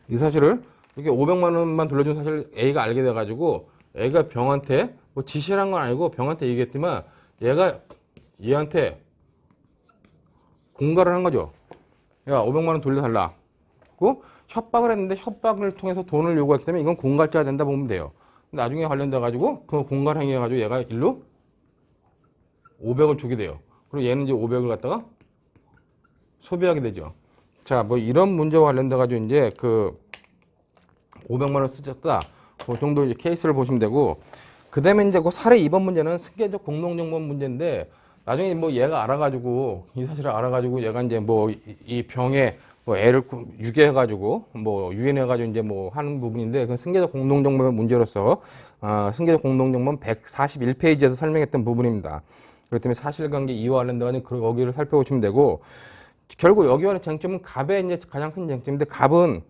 이게 500만 원만 돌려준 사실을 A가 알게 돼 가지고 A가 병한테 뭐 지시를 한 건 아니고 병한테 얘기했지만 얘가 얘한테 공갈을 한 거죠. 야, 500만 원 돌려달라. 고 협박을 했는데 협박을 통해서 돈을 요구했기 때문에 이건 공갈죄가 된다 보면 돼요. 나중에 관련돼 가지고 그 공갈 행위해 가지고 얘가 일로 500을 주게 돼요. 그리고 얘는 이제 500을 갖다가 소비하게 되죠. 자, 뭐 이런 문제와 관련돼 가지고 이제 그 500만 원 쓰셨다. 그 정도 이제 케이스를 보시면 되고, 그 다음에 이제 그 사례 2번 문제는 승계적 공동정범 문제인데, 나중에 뭐 얘가 알아가지고, 이 사실을 알아가지고 얘가 이제 뭐 이 병에 뭐 애를 유괴해가지고, 뭐 유인해가지고 이제 뭐 하는 부분인데, 그 승계적 공동정범의 문제로서, 승계적 공동정범 141페이지에서 설명했던 부분입니다. 그렇기 때문에 사실관계 이와 관련된 거기를 살펴보시면 되고, 결국 여기와의 쟁점은 갑의 이제 가장 큰 쟁점인데, 갑은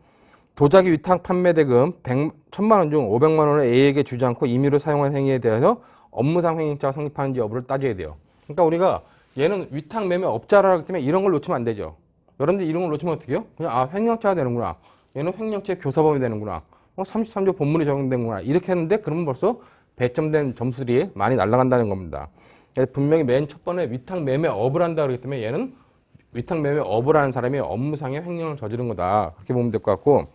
도자기 위탁 판매 대금 1000만 원 중 500만 원을 A에게 주지 않고 임의로 사용한 행위에 대해서 업무상 횡령죄가 성립하는지 여부를 따져야 돼요. 그러니까 우리가 얘는 위탁 매매 업자라기 때문에 이런 걸 놓치면 안 되죠. 여러분들 이런 걸 놓치면 어떻게 해요? 그냥 횡령죄가 되는구나. 얘는 횡령죄 교사범이 되는구나. 33조 본문이 적용되는구나. 이렇게 했는데 그러면 벌써 배점된 점수들이 많이 날아간다는 겁니다. 분명히 맨 첫 번에 위탁 매매 업을 한다 그러기 때문에 얘는 위탁 매매 업을 하는 사람이 업무상의 횡령을 저지른 거다. 그렇게 보면 될 것 같고,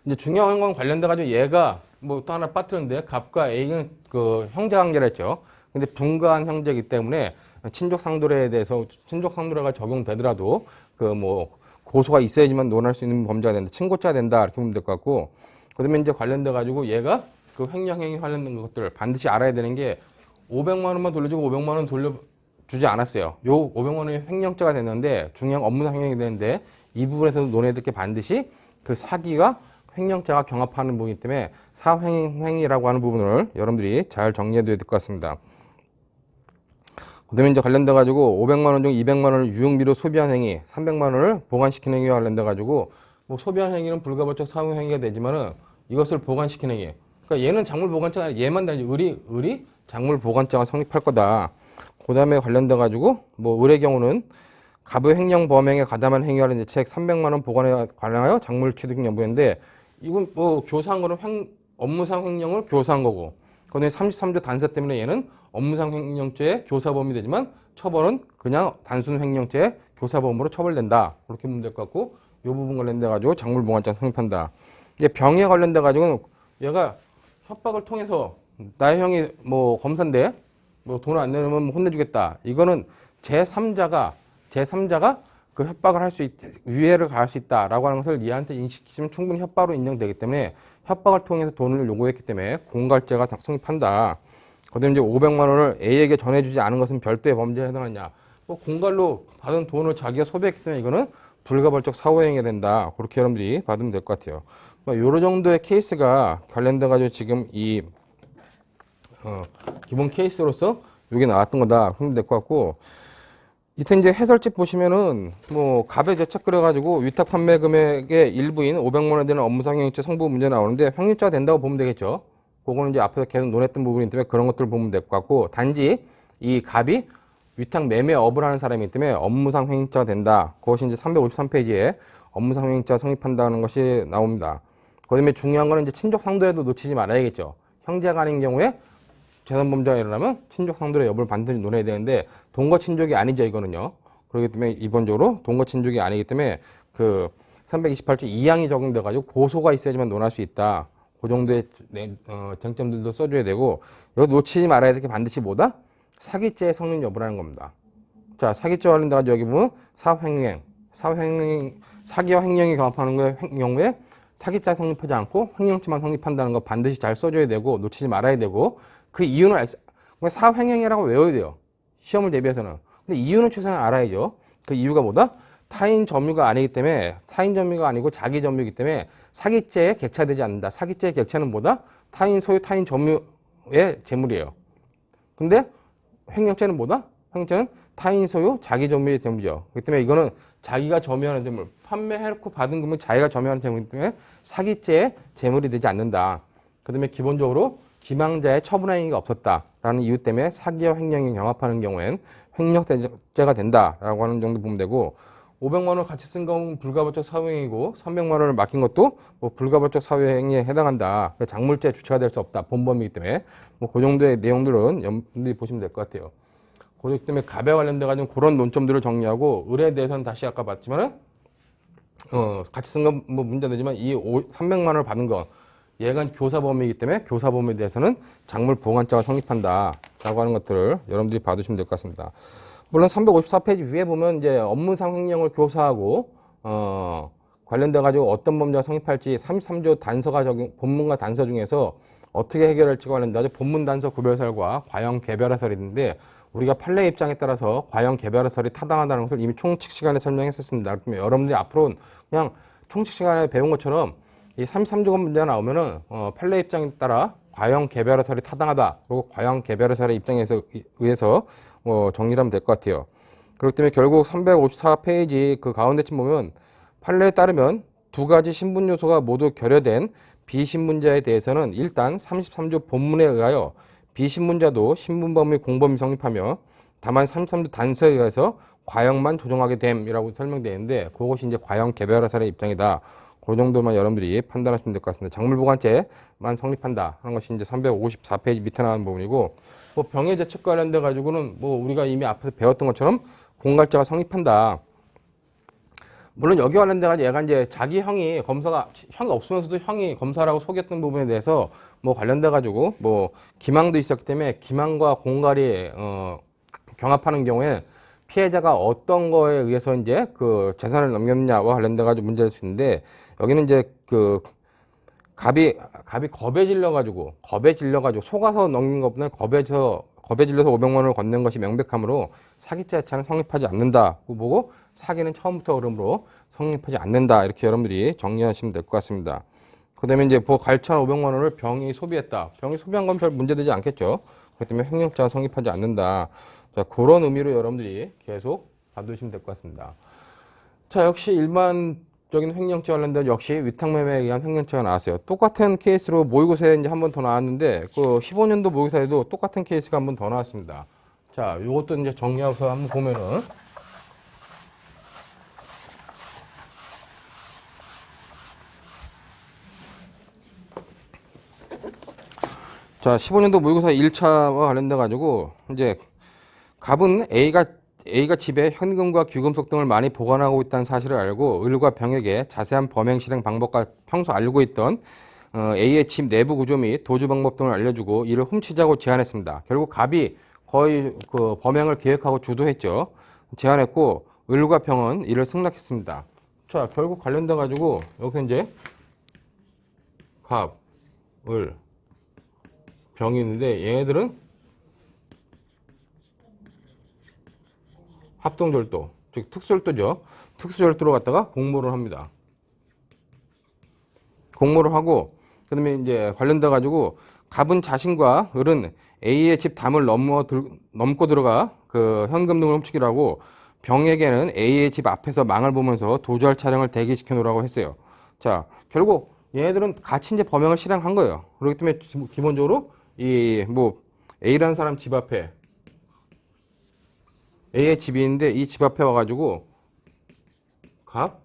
이제 중요한 건 관련돼 가지고 얘가 뭐 또 하나 빠뜨렸는데 갑과 A는 그 형제 관계를 했죠. 근데 분가한 형제이기 때문에 친족 상도례에 대해서 친족 상도례가 적용되더라도 그 뭐 고소가 있어야지만 논할 수 있는 범죄가 된다. 친고죄가 된다. 이렇게 보면 될 것 같고, 그다음에 이제 관련돼 가지고 얘가 그 횡령 행위 관련된 것들을 반드시 알아야 되는 게 500만 원만 돌려주고 500만 원 돌려주지 않았어요. 요 500만 원이 횡령죄가 됐는데 중요한 업무상 횡령이 되는데 이 부분에서도 논해야 될 게 반드시 그 사기가 횡령죄가 경합하는 부분이기 때문에 사횡행위라고 하는 부분을 여러분들이 잘 정리해둬야 될 것 같습니다. 그 다음에 이제 관련돼 가지고 500만 원 중 200만 원을 유흥비로 소비한 행위, 300만 원을 보관시키는 행위와 관련돼 가지고 뭐 소비한 행위는 불가벌적 사후행위가 되지만은 이것을 보관시키는 행위, 그러니까 얘는 작물보관죄가 아니라 얘만 달리 을이 작물보관죄가 성립할 거다. 그 다음에 관련돼 가지고 뭐 을의 경우는 갑의 횡령 범행에 가담한 행위하는 대책 300만 원 보관에 관하여 작물 취득 여부인데 이건 뭐 교사한 거는 업무상 횡령을 교사한 거고 그다음에 33조 단서 때문에 얘는 업무상 횡령죄의 교사범이 되지만 처벌은 그냥 단순 횡령죄의 교사범으로 처벌된다. 그렇게 보면 될 것 같고 이 부분 관련돼 가지고 작물보관죄 성립한다. 이제 병에 관련돼 가지고는 얘가 협박을 통해서 나의 형이 뭐 검사인데 뭐 돈을 안 내면 혼내주겠다. 이거는 제3자가 그 협박을 할 수 위해를 가할 수 있다라고 하는 것을 얘한테 인식시키면 충분히 협박으로 인정되기 때문에 협박을 통해서 돈을 요구했기 때문에 공갈죄가 성립한다. 그다음에 이제 500만 원을 A에게 전해주지 않은 것은 별도의 범죄에 해당하냐. 뭐 공갈로 받은 돈을 자기가 소비했기 때문에 이거는 불가벌적 사후행위가 된다. 그렇게 여러분들이 받으면 될 것 같아요. 뭐 요런 정도의 케이스가 관련돼 가지고 지금 이 기본 케이스로서 이게 나왔던 거다. 그러면 될 것 같고 이때 이제 해설집 보시면은 뭐 갑의 제책 그래가지고 위탁 판매 금액의 일부인 500만 원 되는 업무상 횡령죄 성부 문제 나오는데 횡령죄가 된다고 보면 되겠죠. 그거는 이제 앞에서 계속 논했던 부분이기 때문에 그런 것들을 보면 될 것 같고 단지 이 갑이 위탁 매매업을 하는 사람이기 때문에 업무상 횡령죄가 된다. 그것이 이제 353페이지에 업무상 횡령죄가 성립한다는 것이 나옵니다. 그다음에 중요한 거는 이제 친족 상도에도 놓치지 말아야겠죠. 형제가 아닌 경우에 재산범죄가 일어나면 친족 상도의 여부를 반드시 논해야 되는데 동거 친족이 아니죠 이거는요. 그렇기 때문에 이번적으로 동거 친족이 아니기 때문에 그 328조 2항이 적용돼 가지고 고소가 있어야지만 논할 수 있다. 그 정도의 쟁점들도 써줘야 되고 여기 놓치지 말아야 될 게 반드시 뭐다? 사기죄의 성립 여부라는 겁니다. 자, 사기죄 관련돼 가지고 여기 보면 사기와 횡령이 경합하는 경우에 사기죄 성립하지 않고 횡령죄만 성립한다는 거 반드시 잘 써줘야 되고 놓치지 말아야 되고 그 이유는 사횡행이라고 외워야 돼요. 시험을 대비해서는. 근데 이유는 최소한 알아야죠. 그 이유가 뭐다? 타인 점유가 아니기 때문에 타인 점유가 아니고 자기 점유이기 때문에 사기죄에 객체되지 않는다. 사기죄의 객체는 뭐다? 타인 소유, 타인 점유의 재물이에요. 근데 횡령죄는 뭐다? 횡령죄는 타인 소유, 자기 점유의 재물이죠. 그렇기 때문에 이거는 자기가 점유하는 재물, 판매해놓고 받은 금은 자기가 점유하는 재물이기 때문에 사기죄의 재물이 되지 않는다. 그 다음에 기본적으로 기망자의 처분한 행위가 없었다라는 이유 때문에 사기와 횡령이 경합하는 경우엔 횡령죄가 된다라고 하는 정도 보면 되고 500만 원을 같이 쓴 건 불가벌적 사후행위고 300만 원을 맡긴 것도 뭐 불가벌적 사후행위에 해당한다. 작물죄 주체가 될 수 없다. 본범이기 때문에 뭐 그 정도의 내용들은 여러분들이 보시면 될 것 같아요. 그렇기 때문에 갑에 관련돼 가지고 그런 논점들을 정리하고 을에 대해서는 다시 아까 봤지만은 같이 쓴 건 뭐 문제되지만 이 300만 원을 받은 거 얘가 교사범이기 때문에 교사범에 대해서는 작물보관죄가 성립한다 라고 하는 것들을 여러분들이 봐두시면 될 것 같습니다. 물론 354페이지 위에 보면 이제 업무상 횡령을 교사하고 관련돼 가지고 어떤 범죄가 성립할지 33조 단서가 본문과 단서 중에서 어떻게 해결할지가 관련돼 가지고 본문 단서 구별설과 과형 개별화설이 있는데 우리가 판례 입장에 따라서 과형 개별화설이 타당하다는 것을 이미 총칙 시간에 설명했었습니다. 그러면 여러분들이 앞으로 그냥 총칙 시간에 배운 것처럼 이 33조건 문제가 나오면은 판례 입장에 따라 과형 개별화설이 타당하다. 그리고 과형 개별화설의 입장에서 의해서 정리를 하면 될 것 같아요. 그렇기 때문에 결국 354페이지 그 가운데쯤 보면 판례에 따르면 두 가지 신분 요소가 모두 결여된 비신분자에 대해서는 일단 33조 본문에 의하여 비신분자도 신분범위 공범이 성립하며 다만 33조 단서에 의해서 과형만 조정하게 됨이라고 설명되어 있는데 그것이 이제 과형 개별화설의 입장이다. 그 정도만 여러분들이 판단하시면 될 것 같습니다. 작물보관죄만 성립한다 하는 것이 이제 354페이지 밑에 나오는 부분이고, 뭐 병의 제척 관련돼 가지고는 뭐 우리가 이미 앞에서 배웠던 것처럼 공갈죄가 성립한다. 물론 여기 관련돼 가지고 얘가 이제 자기 형이 없으면서도 형이 검사라고 속였던 부분에 대해서 뭐 관련돼 가지고 뭐 기망도 있었기 때문에 기망과 공갈이 경합하는 경우에 피해자가 어떤 거에 의해서 이제 그 재산을 넘겼냐와 관련돼 가지고 문제될 수 있는데, 여기는 이제 그 갑이 겁에 질려 가지고 속아서 넘긴 것보다 겁에 질려서 500만 원을 건넨 것이 명백하므로 사기죄 자체는 성립하지 않는다고 보고 사기는 처음부터 그러므로 성립하지 않는다, 이렇게 여러분들이 정리하시면 될 것 같습니다. 그다음에 이제 갈취한 500만 원을 병이 소비했다. 병이 소비한 건 별 문제되지 않겠죠. 그렇기 때문에 횡령죄가 성립하지 않는다. 자, 그런 의미로 여러분들이 계속 봐두시면 될 것 같습니다. 자, 역시 일반 적인 횡령죄 관련된 역시 위탁매매에 의한 횡령죄가 나왔어요. 똑같은 케이스로 모의고사에 이제 한 번 더 나왔는데 그 15년도 모의고사에도 똑같은 케이스가 한 번 더 나왔습니다. 자, 요것도 이제 정리하고서 한번 보면은 자, 15년도 모의고사 1차와 관련돼 가지고 이제 갑은 A가 집에 현금과 귀금속 등을 많이 보관하고 있다는 사실을 알고 을과 병에게 자세한 범행 실행 방법과 평소 알고 있던 A의 집 내부 구조 및 도주 방법 등을 알려주고 이를 훔치자고 제안했습니다. 결국 갑이 거의 그 범행을 계획하고 주도했죠. 제안했고 을과 병은 이를 승낙했습니다. 자, 결국 관련돼 가지고 여기서 이제 갑, 을, 병이 있는데 얘네들은 합동절도, 즉 특수절도죠. 특수절도로 갖다가 공모를 합니다. 공모를 하고 그다음에 이제 관련돼 가지고 갑은 자신과 을은 A의 집 담을 넘고 들어가 그 현금 등을 훔치기로 하고 병에게는 A의 집 앞에서 망을 보면서 도주할 차량을 대기시켜 놓으라고 했어요. 자, 결국 얘네들은 같이 이제 범행을 실행한 거예요. 그렇기 때문에 기본적으로 이 뭐 A라는 사람 집 앞에 A의 집이 있는데 이 집 앞에 와가지고 갑,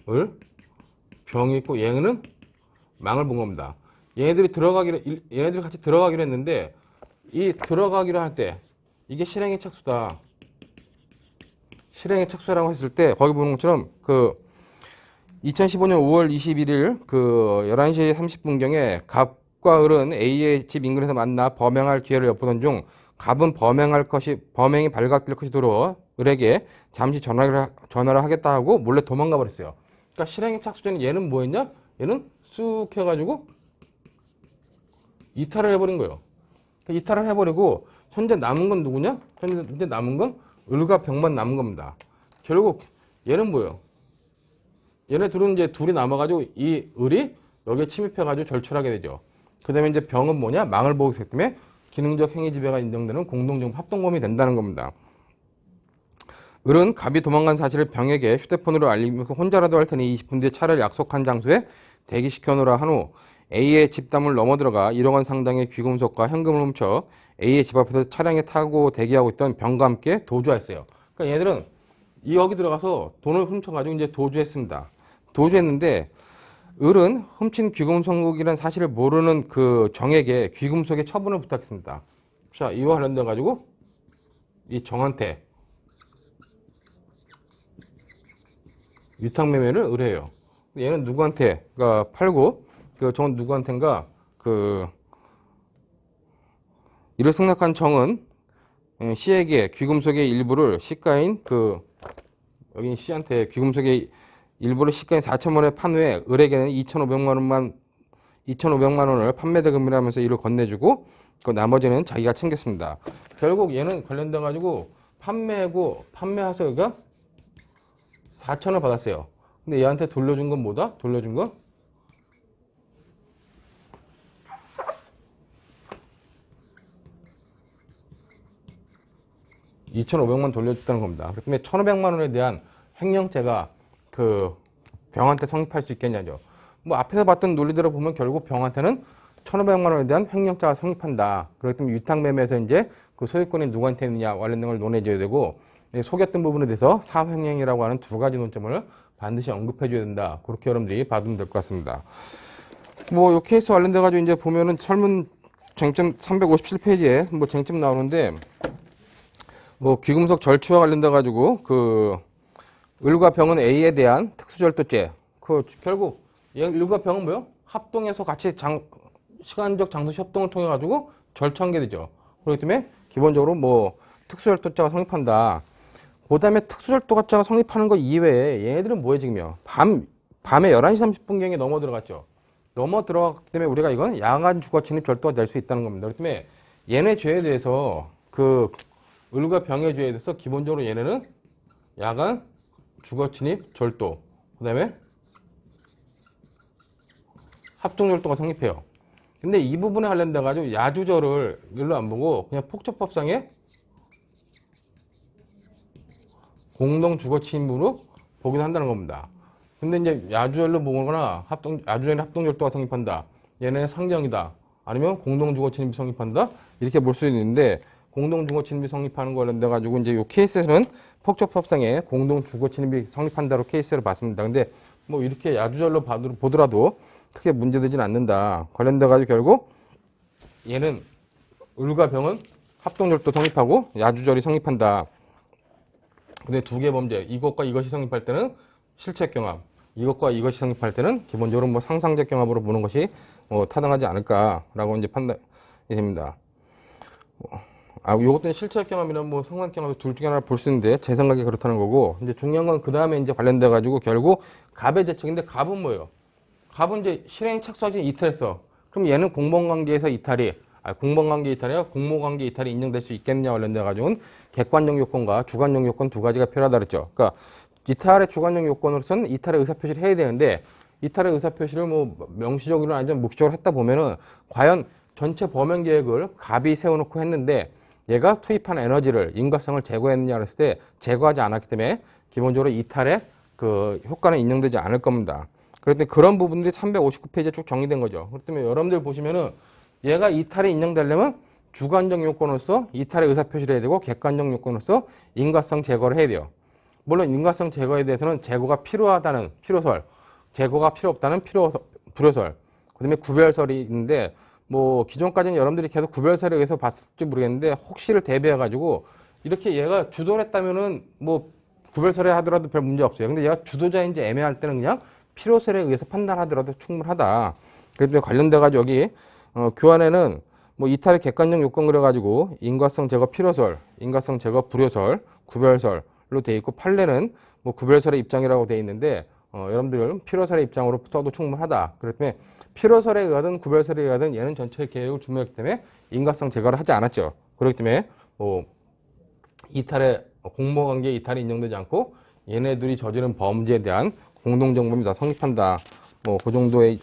을, 병이 있고 얘는 망을 본 겁니다. 얘네들이 같이 들어가기로 했는데 이 들어가기로 할 때 이게 실행의 착수다. 실행의 착수라고 했을 때 거기 보는 것처럼 그 2015년 5월 21일 그 11시 30분경에 갑과 을은 A의 집 인근에서 만나 범행할 기회를 엿보던 중 갑은 범행이 발각될 것이 도로 을에게 잠시 전화를 하겠다 하고 몰래 도망가 버렸어요. 그러니까 실행의 착수 전에 얘는 뭐 했냐? 얘는 쑥 해가지고 이탈을 해버린 거예요. 이탈을 해버리고 현재 남은 건 누구냐? 현재 남은 건 을과 병만 남은 겁니다. 결국 얘는 뭐예요? 얘네 둘은 이제 둘이 남아가지고 이 을이 여기에 침입해가지고 절출하게 되죠. 그 다음에 이제 병은 뭐냐? 망을 보고 있기 때문에 기능적 행위 지배가 인정되는 공동정 합동범이 된다는 겁니다. 을은 갑이 도망간 사실을 병에게 휴대폰으로 알리면서 혼자라도 할 테니 20분 뒤에 차를 약속한 장소에 대기시켜 놓으라 한 후 A의 집담을 넘어들어가 1억 원 상당의 귀금속과 현금을 훔쳐 A의 집 앞에서 차량에 타고 대기하고 있던 병과 함께 도주했어요. 그러니까 얘들은 여기 들어가서 돈을 훔쳐가지고 이제 도주했습니다. 도주했는데 을은 훔친 귀금속이라는 사실을 모르는 그 정에게 귀금속의 처분을 부탁했습니다. 자, 이와 관련돼 가지고 이 정한테 위탁매매를 의뢰해요. 얘는 누구한테 그러니까 팔고 그 정은 누구한테인가 그 이를 승낙한 정은 C에게 귀금속의 일부를 시가인 그 여기 C한테 귀금속의 일부를 시가인 4천만 원에 판 후에 을에게는 2,500만 원을 판매대금이라 하면서 이를 건네주고 그 나머지는 자기가 챙겼습니다. 결국 얘는 관련돼 가지고 판매해서 여기가 4천을 받았어요. 근데 얘한테 돌려준 건 뭐다? 돌려준 건 2,500만 돌려줬다는 겁니다. 그렇기 때문에 1,500만 원에 대한 횡령죄가 그 병한테 성립할 수 있겠냐죠. 뭐 앞에서 봤던 논리대로 보면 결국 병한테는 1,500만 원에 대한 횡령죄가 성립한다. 그렇기 때문에 위탁매매에서 이제 그 소유권이 누구한테 있느냐 관련된 걸 논해줘야 되고 속였던 부분에 대해서 사업횡령이라고 하는 두 가지 논점을 반드시 언급해줘야 된다. 그렇게 여러분들이 받으면 될 것 같습니다. 뭐 이 케이스 관련돼 가지고 이제 보면은 설문 쟁점 357페이지에 뭐 쟁점 나오는데 뭐 귀금속 절취와 관련돼 가지고 그 을과 병은 A에 대한 특수절도죄. 그 결국 을과 병은 뭐요? 합동해서 같이 시간적 장소 협동을 통해 가지고 절취한 게 되죠. 그렇기 때문에 기본적으로 뭐 특수절도죄가 성립한다. 그다음에 특수절도죄가 성립하는 거 이외에 얘네들은 뭐예요 지금요? 밤에 11시 30분경에 넘어 들어갔죠. 넘어 들어갔기 때문에 우리가 이건 야간 주거 침입 절도가 될 수 있다는 겁니다. 그렇기 때문에 얘네 죄에 대해서 그 을과 병의 죄에 대해서 기본적으로 얘네는 야간 주거 침입 절도 그 다음에 합동절도가 성립해요. 근데 이 부분에 관련돼 가지고 야주절을 일로 안 보고 그냥 폭처법상의 공동 주거 침입으로 보기도 한다는 겁니다. 근데 이제 야주절로 보거나 야주절에 합동절도가 성립한다. 얘네 상정이다. 아니면 공동주거침입이 성립한다. 이렇게 볼 수 있는데 공동주거침입이 성립하는 거 관련돼 가지고 이제 요 케이스에서는 폭적법상에 공동주거침입이 성립한다로 케이스를 봤습니다. 근데 뭐 이렇게 야주절로 보더라도 크게 문제되진 않는다. 관련돼 가지고 결국 얘는 을과 병은 합동절도 성립하고 야주절이 성립한다. 근데 두 개 범죄, 이것과 이것이 성립할 때는 실체적 경합, 이것과 이것이 성립할 때는 기본적으로 뭐 상상적 경합으로 보는 것이 타당하지 않을까라고 이제 판단이 됩니다. 요것도 실체적 경합이나 뭐 상상 경합 둘 중에 하나 볼 수 있는데 제 생각에 그렇다는 거고, 이제 중요한 건 그 다음에 이제 관련돼 가지고 결국 갑의 재책인데 갑은 뭐예요? 갑은 이제 실행 착수하지 이탈했어. 그럼 얘는 공범관계에서 이탈이 공범관계 이탈이야 공모관계 이탈이 인정될 수 있겠느냐 관련돼 가지고는 객관적 요건과 주관적 요건 두 가지가 필요하다 그랬죠. 그러니까 이탈의 주관적 요건으로서는 이탈의 의사표시를 해야 되는데 이탈의 의사표시를 뭐 명시적으로 아니면 묵시적으로 했다 보면은 과연 전체 범행 계획을 갑이 세워놓고 했는데 얘가 투입한 에너지를 인과성을 제거했느냐 그랬을 때 제거하지 않았기 때문에 기본적으로 이탈의 그 효과는 인정되지 않을 겁니다. 그럴 때 그런 부분들이 359페이지에 쭉 정리된 거죠. 그렇기 때문에 여러분들 보시면은 얘가 이탈이 인정되려면 주관적 요건으로서 이탈의 의사표시를 해야 되고 객관적 요건으로서 인과성 제거를 해야 돼요. 물론 인과성 제거에 대해서는 제거가 필요하다는 필요설, 제거가 필요 없다는 불효설, 그 다음에 구별설이 있는데 뭐 기존까지는 여러분들이 계속 구별설에 의해서 봤을지 모르겠는데 혹시를 대비해가지고 이렇게 얘가 주도를 했다면은 뭐 구별설에 하더라도 별 문제 없어요. 근데 얘가 주도자인지 애매할 때는 그냥 필요설에 의해서 판단하더라도 충분하다. 그래서 관련돼가지고 여기 교환에는 뭐 이탈의 객관적 요건 그래가지고 인과성 제거 필요설, 인과성 제거 불효설, 구별설로 돼 있고 판례는 뭐 구별설의 입장이라고 돼 있는데 여러분들은 필요설의 입장으로 써도 충분하다. 그렇기 때문에 필요설에 의하든 구별설에 의하든 얘는 전체 계획을 준비했기 때문에 인과성 제거를 하지 않았죠. 그렇기 때문에 뭐 이탈의 공모관계 이탈이 인정되지 않고 얘네들이 저지른 범죄에 대한 공동정범이 다 성립한다. 뭐 그 정도의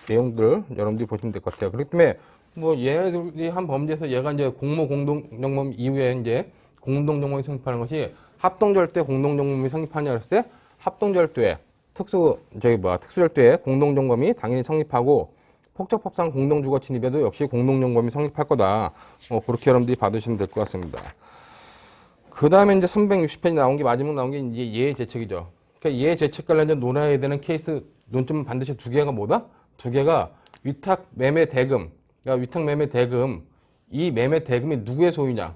내용들 여러분들이 보시면 될 것 같아요. 그렇기 때문에 뭐 얘네들이 한 범죄에서 얘가 이제 공동정범 이후에 이제 공동정범이 성립하는 것이 합동절도에 공동정범이 성립하냐 그랬을 때 합동절도에 특수절도에 공동정범이 당연히 성립하고 폭적법상 공동주거 침입에도 역시 공동정범이 성립할 거다. 그렇게 여러분들이 받으시면 될 것 같습니다. 그 다음에 이제 360페이지 나온 게 마지막 나온 게 이제 예의 재책이죠. 그러니까 예의 재책 관련된 논해야 되는 케이스 논점은 반드시 두 개가 뭐다? 두 개가 위탁 매매 대금. 그러니까 위탁 매매 대금. 이 매매 대금이 누구의 소유냐?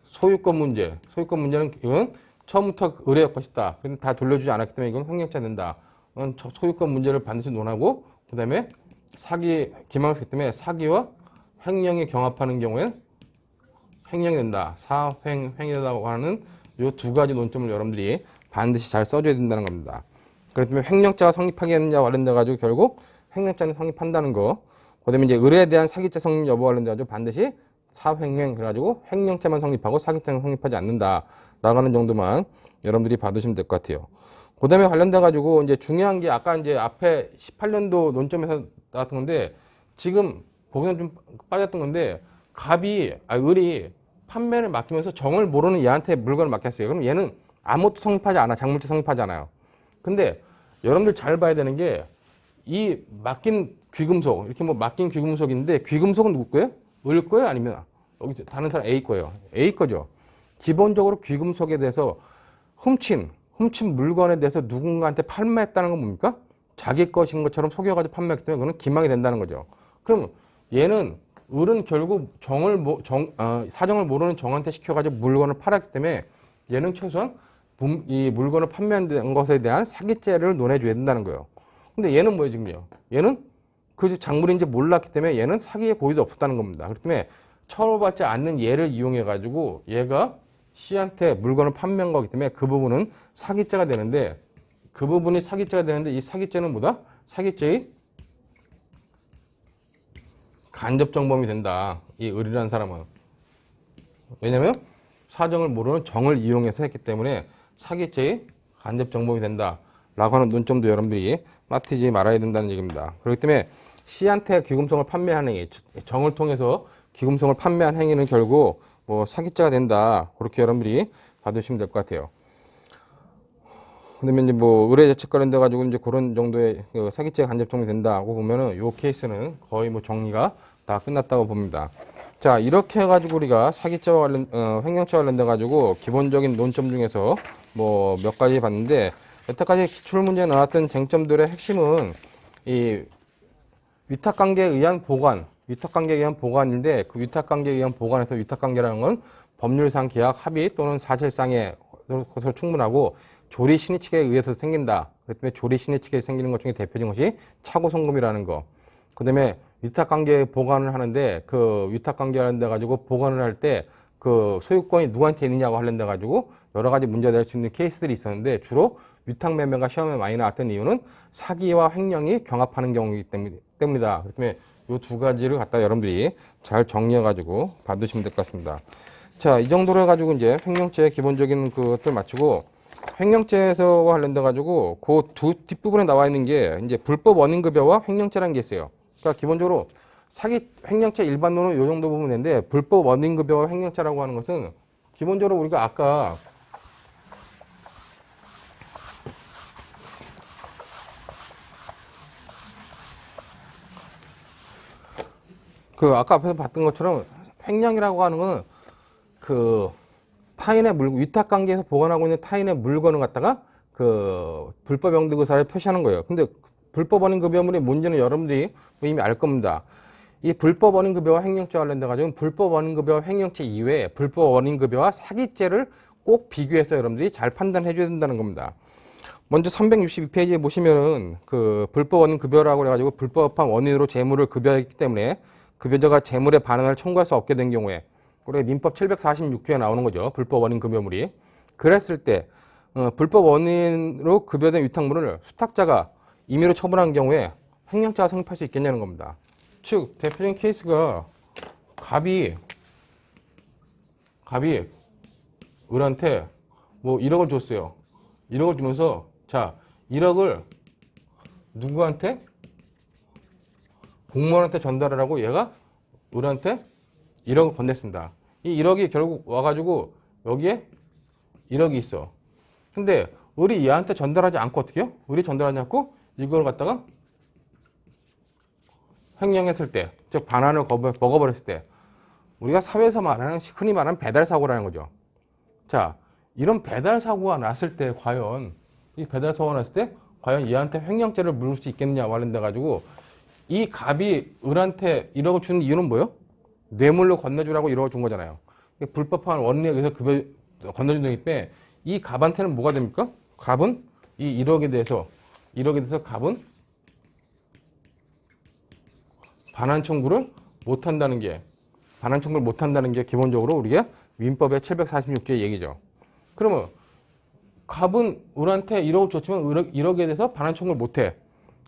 소유권 문제. 소유권 문제는 이건 처음부터 의뢰할 것이다. 그런데 다 돌려주지 않았기 때문에 이건 횡령죄 된다. 이건 소유권 문제를 반드시 논하고 그 다음에 사기, 기망했기 때문에 사기와 횡령이 경합하는 경우엔 횡령이 된다. 사횡행이라고 하는 이 두 가지 논점을 여러분들이 반드시 잘 써줘야 된다는 겁니다. 그렇기 때문에 횡령죄가 성립하겠느냐 관련돼 가지고 결국 횡령죄는 성립한다는 거. 그다음에 이제 의뢰에 대한 사기죄 성립 여부 관련돼 가지고 반드시 사횡행 그래가지고 횡령죄만 성립하고 사기죄는 성립하지 않는다라고 하는 정도만 여러분들이 받으시면 될 것 같아요. 그다음에 관련돼 가지고 이제 중요한 게 아까 이제 앞에 18년도 논점에서 나왔던 건데 지금 거기서 좀 빠졌던 건데 을이 판매를 맡기면서 정을 모르는 얘한테 물건을 맡겼어요. 그럼 얘는 아무것도 성립하지 않아. 작물죄 성립하지 않아요. 근데 여러분들 잘 봐야 되는 게 이 맡긴 귀금속 이렇게 뭐 맡긴 귀금속인데 귀금속은 누구 거예요? 을 거예요? 아니면 여기 다른 사람 A 거예요? A 거죠. 기본적으로 귀금속에 대해서 훔친 물건에 대해서 누군가한테 판매했다는 건 뭡니까? 자기 것인 것처럼 속여가지고 판매했기 때문에 그거는 기망이 된다는 거죠. 그럼 얘는 을은 결국 사정을 모르는 정한테 시켜가지고 물건을 팔았기 때문에 얘는 최소한 이 물건을 판매한 것에 대한 사기죄를 논해줘야 된다는 거예요. 근데 얘는 뭐예요, 지금요? 얘는 그 작물인지 몰랐기 때문에 얘는 사기의 고의도 없었다는 겁니다. 그렇기 때문에 처벌받지 않는 얘를 이용해가지고 얘가 C한테 물건을 판매한 거기 때문에 그 부분은 사기죄가 되는데 이 사기죄는 뭐다? 사기죄의 간접정범이 된다. 이 을이라는 사람은. 왜냐면 사정을 모르는 정을 이용해서 했기 때문에 사기죄의 간접정범이 된다. 라고 하는 논점도 여러분들이 빠뜨리지 말아야 된다는 얘기입니다. 그렇기 때문에 C한테 귀금속을 판매하는 행위, 정을 통해서 귀금속을 판매한 행위는 결국 뭐 사기죄가 된다. 그렇게 여러분들이 받으시면 될 것 같아요. 그다음에 이제 뭐 의뢰자책 관련돼 가지고 이제 그런 정도의 그 사기죄가 간접적으로 된다고 보면은 요 케이스는 거의 뭐 정리가 다 끝났다고 봅니다. 자, 이렇게 해가지고 우리가 사기죄와 관련, 횡령죄와 관련돼 가지고 기본적인 논점 중에서 뭐 몇 가지 봤는데, 여태까지 기출문제에 나왔던 쟁점들의 핵심은 이 위탁관계에 의한 보관, 위탁관계에 의한 보관인데, 그 위탁관계에 의한 보관에서 위탁관계라는 건 법률상 계약 합의 또는 사실상의 것으로 충분하고 조리 신의 측에 의해서 생긴다. 그렇기 때문에 조리 신의 측에 생기는 것 중에 대표적인 것이 차고 송금이라는 거. 그 다음에 위탁관계 보관을 하는데, 그 위탁관계 관련돼 가지고 보관을 할 때 그 소유권이 누구한테 있느냐고 관련돼 가지고 여러 가지 문제가 될 수 있는 케이스들이 있었는데, 주로 위탁매매가 시험에 많이 나왔던 이유는 사기와 횡령이 경합하는 경우이기 때문이다. 그렇기 때문에 이 두 가지를 갖다 여러분들이 잘 정리해 가지고 받으시면 될 것 같습니다. 자, 이 정도로 해가지고 이제 횡령죄의 기본적인 것들 마치고, 횡령죄에서 관련돼 가지고 그 두 뒷부분에 나와 있는 게 이제 불법 원인급여와 횡령죄라는 게 있어요. 그러니까 기본적으로 사기 횡령죄 일반론은 이 정도 보면 되는데, 불법 원인급여와 횡령죄라고 하는 것은 기본적으로 우리가 아까 그 아까 앞에서 봤던 것처럼 횡령이라고 하는 거는 그 타인의 물건, 위탁관계에서 보관하고 있는 타인의 물건을 갖다가 그 불법 영득 의사를 표시하는 거예요. 근데 불법 원인급여물이 뭔지는 여러분들이 이미 알 겁니다. 이 불법 원인급여와 횡령죄와 관련돼 가지고 불법 원인급여와 횡령죄 이외에 불법 원인급여와 사기죄를 꼭 비교해서 여러분들이 잘 판단해 줘야 된다는 겁니다. 먼저 362페이지에 보시면은 그 불법 원인급여라고 그래가지고 불법한 원인으로 재물을 급여했기 때문에 급여자가 재물의 반환을 청구할 수 없게 된 경우에, 우리 민법 746조에 나오는 거죠. 불법 원인 급여물이. 그랬을 때 불법 원인으로 급여된 위탁물을 수탁자가 임의로 처분한 경우에 횡령죄가 성립할 수 있겠냐는 겁니다. 즉 대표적인 케이스가 갑이 을한테 뭐 1억을 줬어요. 1억을 주면서 자 1억을 누구한테? 공무원한테 전달하라고 얘가 을한테 1억을 건넸습니다. 이 1억이 결국 와가지고 여기에 1억이 있어. 근데 을이 얘한테 전달하지 않고 어떻게 해요? 을이 전달하지 않고 이걸 갖다가 횡령했을 때, 즉 반환을 먹어버렸을 때, 우리가 사회에서 말하는, 흔히 말하는 배달사고라는 거죠. 자, 이런 배달사고가 났을 때 과연, 이 배달사고가 났을 때 과연 얘한테 횡령죄를 물을 수 있겠느냐 관련돼 가지고, 이 갑이 을한테 1억을 주는 이유는 뭐예요? 뇌물로 건네주라고 1억을 준 거잖아요. 불법한 원인에 의해서 건네준 거기 때문에 이 갑한테는 뭐가 됩니까? 갑은 이 1억에 대해서 갑은 반환 청구를 못 한다는 게 기본적으로 우리가 민법의 746조의 얘기죠. 그러면 갑은 을한테 1억을 줬지만 1억에 대해서 반환 청구를 못 해.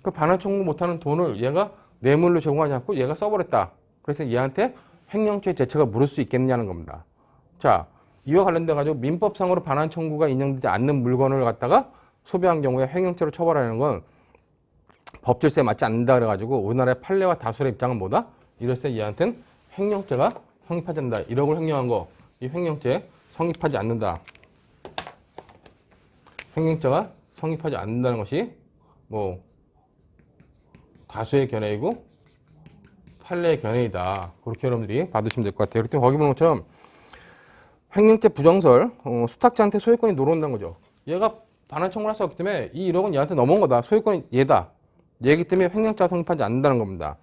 그 반환 청구 못하는 돈을 얘가 뇌물로 제공하지 않고 얘가 써버렸다. 그래서 얘한테 횡령죄 제처가 물을 수 있겠느냐는 겁니다. 자, 이와 관련돼 가지고 민법상으로 반환 청구가 인정되지 않는 물건을 갖다가 소비한 경우에 횡령죄로 처벌하는 건 법질서에 맞지 않는다 그래가지고 우리나라의 판례와 다수의 입장은 뭐다? 이럴때 얘한테는 횡령죄가 성립하지 않는다. 1억을 횡령한 거, 이 횡령죄 성립하지 않는다. 횡령죄가 성립하지 않는다는 것이 뭐 다수의 견해이고 판례의 견해이다. 그렇게 여러분들이 받으시면 될 것 같아요. 그렇기 때문에 거기 보는 것처럼 횡령죄 부정설, 수탁자한테 소유권이 들어온다는 거죠. 얘가 반환 청구를 할 수 없기 때문에 이 1억은 얘한테 넘어온 거다. 소유권이 얘다. 얘기 때문에 횡령죄가 성립하지 않는다는 겁니다.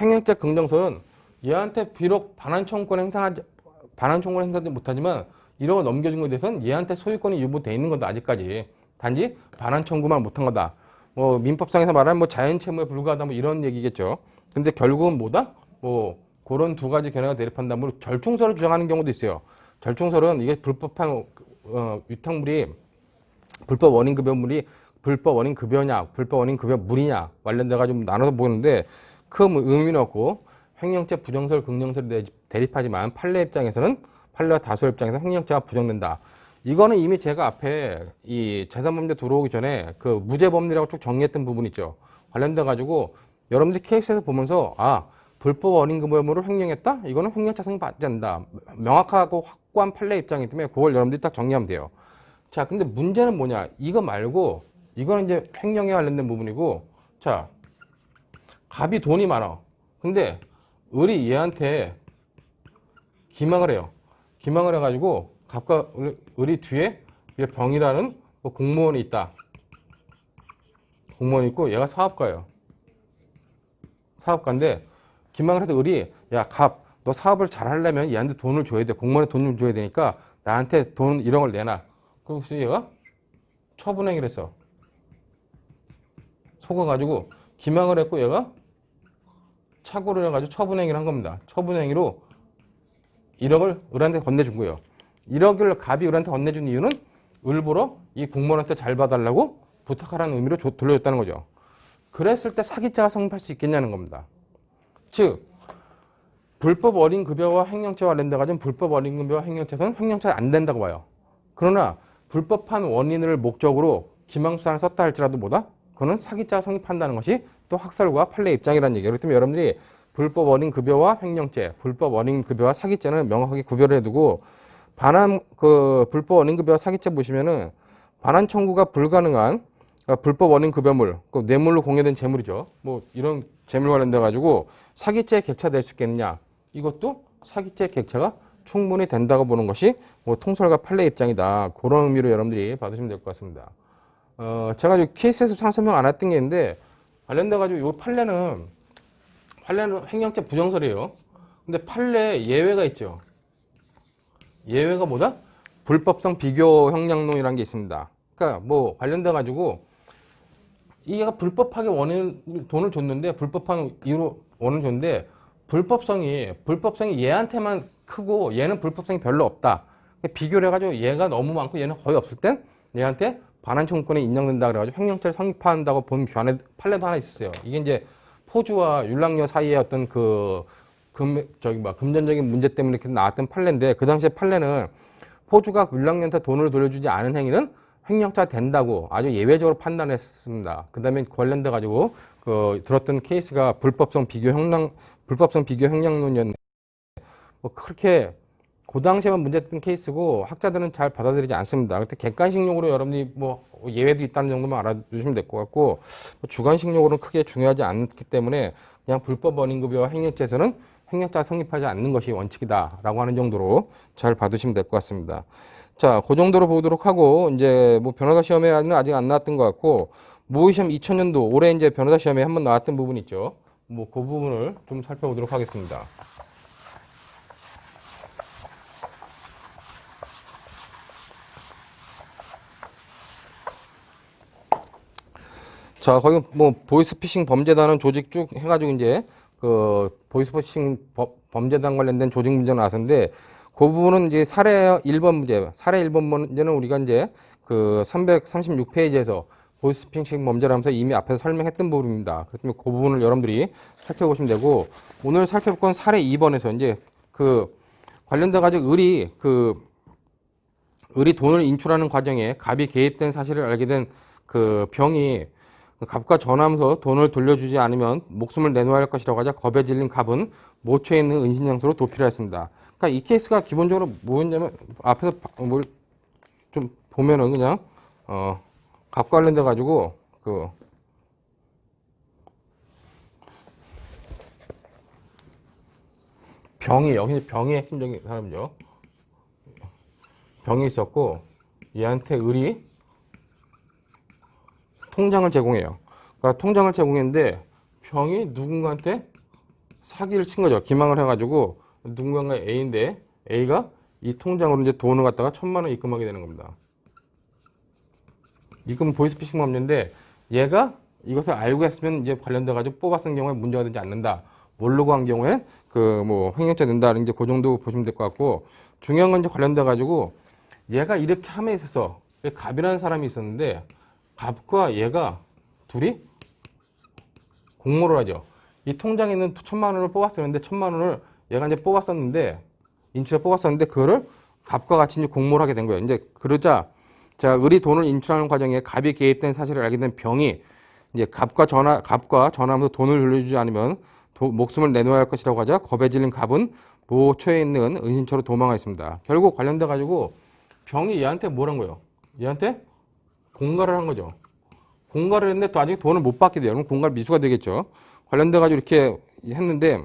횡령죄 긍정설은 얘한테 비록 반환 청구를 행사하지 못하지만 1억을 넘겨준 것에 대해서는 얘한테 소유권이 유보돼 있는 거다. 아직까지. 단지 반환 청구만 못한 거다. 뭐 민법상에서 말하는 뭐 자연채무에 불과하다 뭐 이런 얘기겠죠. 근데 결국은 뭐다? 뭐 그런 두 가지 견해가 대립한다면 절충설을 주장하는 경우도 있어요. 절충설은 이게 불법한 위탁물이 불법 원인급여물이 불법 원인급여냐, 불법 원인급여물이냐 관련돼 가지고 나눠서 보는데 큰 의미는 없고 횡령죄 부정설, 긍정설이 대립하지만 판례와 다수의 입장에서 횡령죄가 부정된다. 이거는 이미 제가 앞에 이 재산범죄 들어오기 전에 그 무죄법리라고 쭉 정리했던 부분 있죠. 관련돼 가지고 여러분들이 케이스에서 보면서 불법 어린금요물을 횡령했다? 이거는 횡령죄 성립하지 않는다. 명확하고 확고한 판례 입장이기 때문에 그걸 여러분들이 딱 정리하면 돼요. 자, 근데 문제는 뭐냐? 이거 말고 이거는 이제 횡령에 관련된 부분이고, 자, 갑이 돈이 많아. 근데 을이 얘한테 기망을 해요. 기망을 해가지고 갑과 을이 뒤에 병이라는 뭐 공무원이 있다. 공무원이 있고 얘가 사업가예요. 사업가인데 기망을 해도 을이 야, 갑, 너 사업을 잘 하려면 얘한테 돈을 줘야 돼. 공무원에 돈 좀 줘야 되니까 나한테 돈 1억을 내놔. 그래서 얘가 처분행위를 했어. 속아가지고 기망을 했고 얘가 착오를 해가지고 처분행위를 한 겁니다. 처분행위로 1억을 을한테 건네준 거예요. 1억을 갑이 을한테 건네준 이유는 을보러 이 공무원한테 잘 봐달라고 부탁하라는 의미로 돌려줬다는 거죠. 그랬을 때 사기죄가 성립할 수 있겠냐는 겁니다. 즉 불법 어린급여와 횡령죄와 관련돼 가지고 불법 어린급여와 횡령죄에서는 횡령죄가 안 된다고 봐요. 그러나 불법한 원인을 목적으로 기망수단을 썼다 할지라도 뭐다? 그거는 사기죄가 성립한다는 것이 또 학설과 판례 입장이라는 얘기예요. 그렇기 때문에 여러분들이 불법 어린급여와 횡령죄, 불법 어린급여와 사기죄는 명확하게 구별을 해두고 불법 어린급여와 사기죄 보시면은 반환 청구가 불가능한 불법 어린급여물, 뇌물로 공여된 재물이죠. 뭐 이런 재물 관련돼 가지고 사기죄에 객체될 수 있겠느냐? 이것도 사기죄 객체가 충분히 된다고 보는 것이 뭐 통설과 판례 입장이다. 그런 의미로 여러분들이 받으시면 될 것 같습니다. 제가 이 케이스에서 참 설명 안 했던 게 있는데 관련돼 가지고 이 판례는 횡령죄 부정설이에요. 근데 판례에 예외가 있죠. 예외가 뭐다? 불법성 비교 형량론이라는 게 있습니다. 그러니까 뭐 관련돼 가지고 얘가 불법하게 돈을 줬는데 불법한 이유로 원을 줬는데 불법성이 얘한테만 크고 얘는 불법성이 별로 없다. 비교를 해가지고 얘가 너무 많고 얘는 거의 없을 땐 얘한테 반환 청구권이 인정된다 그래가지고 횡령죄를 성립한다고 본 판례도 하나 있었어요. 이게 이제 포주와 율락녀 사이의 어떤 금전적인 문제 때문에 이렇게 나왔던 판례인데 그 당시에 판례는 포주가 율락녀한테 돈을 돌려주지 않은 행위는 횡령죄가 된다고 아주 예외적으로 판단했습니다. 그 다음에 관련돼 가지고 들었던 케이스가 불법성 비교 횡령론이었는데 뭐 그렇게 그 당시에만 문제됐던 케이스고 학자들은 잘 받아들이지 않습니다. 그때 객관식용으로 여러분이 뭐 예외도 있다는 정도만 알아두시면 될 것 같고 주관식용으로는 크게 중요하지 않기 때문에 그냥 불법 어린급여와 횡령죄에서는 횡령죄가 성립하지 않는 것이 원칙이다라고 하는 정도로 잘 봐두시면 될 것 같습니다. 자, 그 정도로 보도록 하고 이제 뭐 변호사 시험에는 아직 안 나왔던 것 같고 모의시험 2000년도 올해 이제 변호사 시험에 한번 나왔던 부분 있죠. 뭐 그 부분을 좀 살펴보도록 하겠습니다. 자, 거기 뭐 보이스피싱 범죄단은 조직 쭉 해가지고 이제 보이스피싱 범죄단 관련된 조직 문제가 나왔는데 그 부분은 이제 사례 1번 문제는 우리가 이제 336페이지에서 보이스피싱 범죄라면서 이미 앞에서 설명했던 부분입니다. 그렇기 그 부분을 여러분들이 살펴보시면 되고 오늘 살펴볼 건 사례 2번에서 이제 관련돼 가지고 을이 돈을 인출하는 과정에 갑이 개입된 사실을 알게 된 병이 갑과 전화하면서 돈을 돌려주지 않으면 목숨을 내놓아야 할 것이라고 하자 겁에 질린 갑은 모처에 있는 은신장소로 도피를 했습니다. 그러니까 이 케이스가 기본적으로 뭐였냐면 앞에서 뭘 좀 보면은 그냥 갑 관련돼 가지고 여기 병이 핵심적인 사람이죠. 병이 있었고 얘한테 을이 통장을 제공해요. 그러니까 통장을 제공했는데 병이 누군가한테 사기를 친 거죠. 기망을 해가지고 누군가 A인데 A가 이 통장으로 이제 돈을 갖다가 1000만 원 입금하게 되는 겁니다. 입금 보이스피싱 범죄인데 얘가 이것을 알고 했으면 이제 관련돼 가지고 뽑았을 경우에 문제가 되지 않는다. 모르고 한 경우에 횡령죄 된다는 이제 그 정도 보시면 될 것 같고 중요한 건 이제 관련돼 가지고 얘가 이렇게 함에 있어서 갑이라는 사람이 있었는데 갑과 얘가 둘이 공모를 하죠. 이 통장에 있는 1000만 원을 뽑았었는데 1000만 원을 얘가 이제 인출해 뽑았었는데 그거를 갑과 같이 이제 공모를 하게 된 거예요. 이제 그러자 을이 돈을 인출하는 과정에 갑이 개입된 사실을 알게 된 병이 이제 갑과 전화하면서 돈을 돌려주지 않으면 목숨을 내놓아야 할 것이라고 하자 겁에 질린 갑은 모초에 있는 은신처로 도망하였습니다. 결국 관련돼 가지고 병이 얘한테 뭐란 거예요? 얘한테 공갈을 한 거죠. 공갈을 했는데 또 아직 돈을 못 받게 돼요. 그럼 공갈 미수가 되겠죠. 관련돼 가지고 이렇게 했는데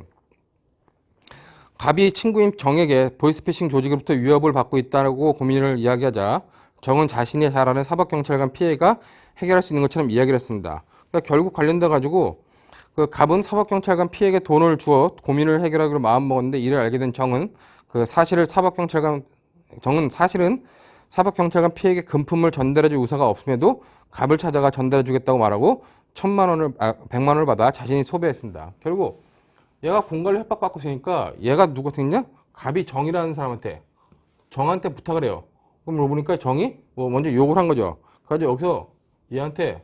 갑이 친구인 정에게 보이스피싱 조직으로부터 위협을 받고 있다고 고민을 이야기하자 정은 자신이 잘 아는 사법경찰관 피해가 해결할 수 있는 것처럼 이야기를 했습니다. 그러니까 결국 관련돼 가지고 그 갑은 사법경찰관 피해에게 돈을 주어 고민을 해결하기로 마음먹었는데 이를 알게 된 정은 사실은 사법경찰관 피해에게 금품을 전달해줄 의사가 없음에도 갑을 찾아가 전달해주겠다고 말하고 100만 원을 받아 자신이 소배했습니다. 결국 얘가 공갈로 협박받고 있으니까 얘가 누구한테 했냐? 갑이 정이라는 사람한테 정한테 부탁을 해요. 그럼 보니까 정이 먼저 욕을 한 거죠. 그래서 여기서 얘한테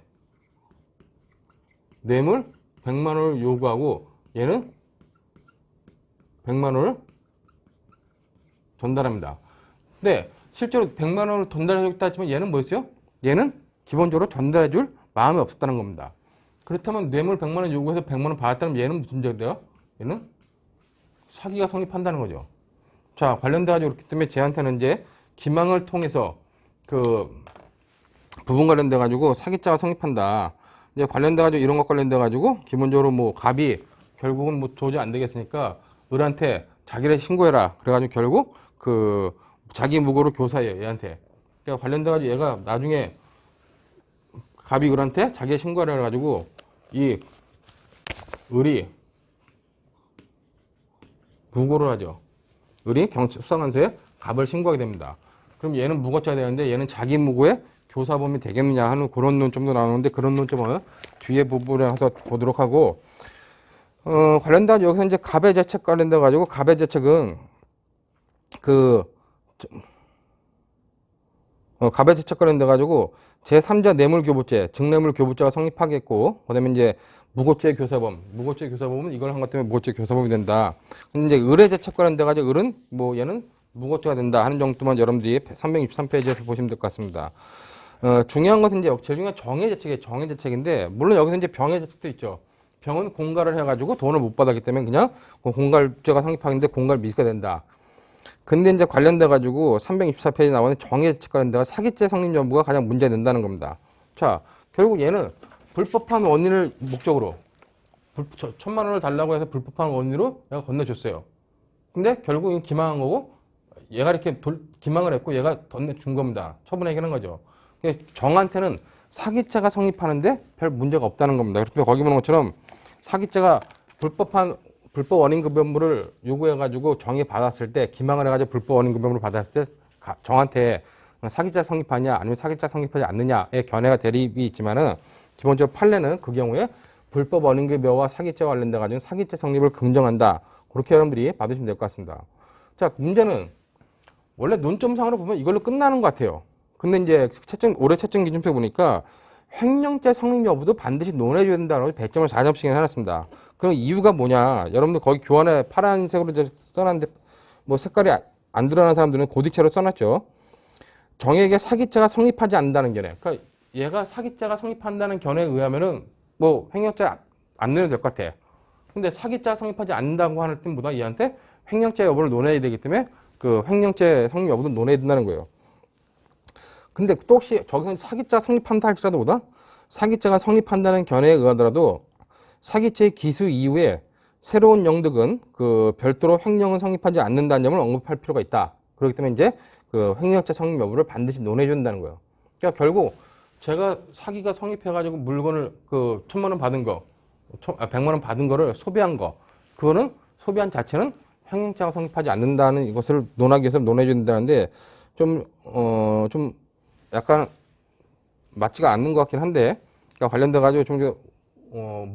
뇌물 100만 원을 요구하고 얘는 100만 원을 전달합니다. 근데 실제로 100만 원을 전달해줬다 했지만 얘는 뭐였어요? 얘는 기본적으로 전달해줄 마음이 없었다는 겁니다. 그렇다면 뇌물 100만 원 요구해서 100만 원 받았다면 얘는 무슨 문제가 돼요? 얘는 사기가 성립한다는 거죠. 자, 관련돼가지고 그렇기 때문에 쟤한테는 이제 기망을 통해서 그 부분 관련돼가지고 사기죄가 성립한다. 이제 관련돼가지고 이런 것 관련돼가지고 기본적으로 뭐 갑이 결국은 뭐 도저히 안 되겠으니까 을한테 자기를 신고해라. 그래가지고 결국 그 자기 무고로 교사해요. 얘한테. 그러니까 관련돼가지고 얘가 나중에 갑이 을한테 자기의 신고하라 해가지고 이 을이 무고를 하죠. 을이 수사관서에 갑을 신고하게 됩니다. 그럼 얘는 무고죄가 되는데 얘는 자기 무고에 교사범이 되겠느냐 하는 그런 논점도 나오는데 그런 논점은 뒤에 부분에 와서 보도록 하고 관련된 여기서 이제 갑의 죄책 관련돼 가지고 갑의 죄책은 갑의 죄책 관련돼 가지고 제3자 뇌물교부죄, 증뇌물교부죄가 성립하겠고 그다음에 이제 무고죄 교사범은 이걸 한 것 때문에 무고죄 교사범이 된다. 근데 이제 을의 죄책 관련돼 가지고 을은 뭐 얘는 무고죄가 된다 하는 정도만 여러분들이 363페이지에서 보시면 될 것 같습니다. 중요한 것은 이제 제일 중요한 정의 죄책인데 물론 여기서 이제 병의 죄책도 있죠. 병은 공갈을 해가지고 돈을 못 받았기 때문에 그냥 공갈죄가 성립하는데 공갈 미수가 된다. 근데 이제 관련돼가지고 364페이지 나오는 정의 죄책 관련돼가 사기죄 성립 여부가 가장 문제된다는 겁니다. 자, 결국 얘는 불법한 원인을 목적으로 1,000만 원을 달라고 해서 불법한 원인으로 내가 건네줬어요. 근데 결국은 기망한 거고 얘가 이렇게 기망을 했고 얘가 건네준 겁니다. 처분 해결한 거죠. 정한테는 사기죄가 성립하는데 별 문제가 없다는 겁니다. 그래서 거기 보는 것처럼 사기죄가 불법 원인급여물을 요구해가지고 정이 받았을 때 기망을 해가지고 불법 원인급여물을 받았을 때 정한테 사기죄 성립하냐 아니면 사기죄 성립하지 않느냐의 견해가 대립이 있지만은 기본적으로 판례는 그 경우에 불법 원인급여와 사기죄와 관련돼 가지고 사기죄 성립을 긍정한다. 그렇게 여러분들이 받으시면 될 것 같습니다. 자, 문제는 원래 논점상으로 보면 이걸로 끝나는 것 같아요. 근데 이제 올해 채점 기준표 보니까 횡령죄 성립 여부도 반드시 논해줘야 된다고 배점을 4점씩 해놨습니다. 그럼 이유가 뭐냐? 여러분들 거기 교환에 파란색으로 써놨는데 뭐 색깔이 안 드러나는 사람들은 고딕체로 써놨죠. 정에게 사기죄가 성립하지 않는다는 견해. 그러니까 얘가 사기죄가 성립한다는 견해에 의하면은 뭐 횡령죄 안 넣어도 될 것 같아. 근데 사기죄가 성립하지 않는다고 하는 뜻보다 얘한테 횡령죄 여부를 논해야 되기 때문에 그 횡령죄 성립 여부도 논해야 된다는 거예요. 근데 또 혹시 저기서 사기죄가 성립한다 할지라도 보다 사기죄가 성립한다는 견해에 의하더라도 사기죄 기수 이후에 새로운 영득은 그 별도로 횡령은 성립하지 않는다는 점을 언급할 필요가 있다. 그렇기 때문에 이제 그 횡령죄 성립 여부를 반드시 논해 준다는 거예요. 그러니까 결국 제가 사기가 성립해가지고 물건을 그 1,000만 원 받은 거, 100만 원 받은 거를 소비한 거, 그거는 소비한 자체는 횡령죄가 성립하지 않는다는 이것을 논하기 위해서 논해 준다는데 좀 약간 맞지가 않는 것 같긴 한데, 그러니까 관련돼가지고 좀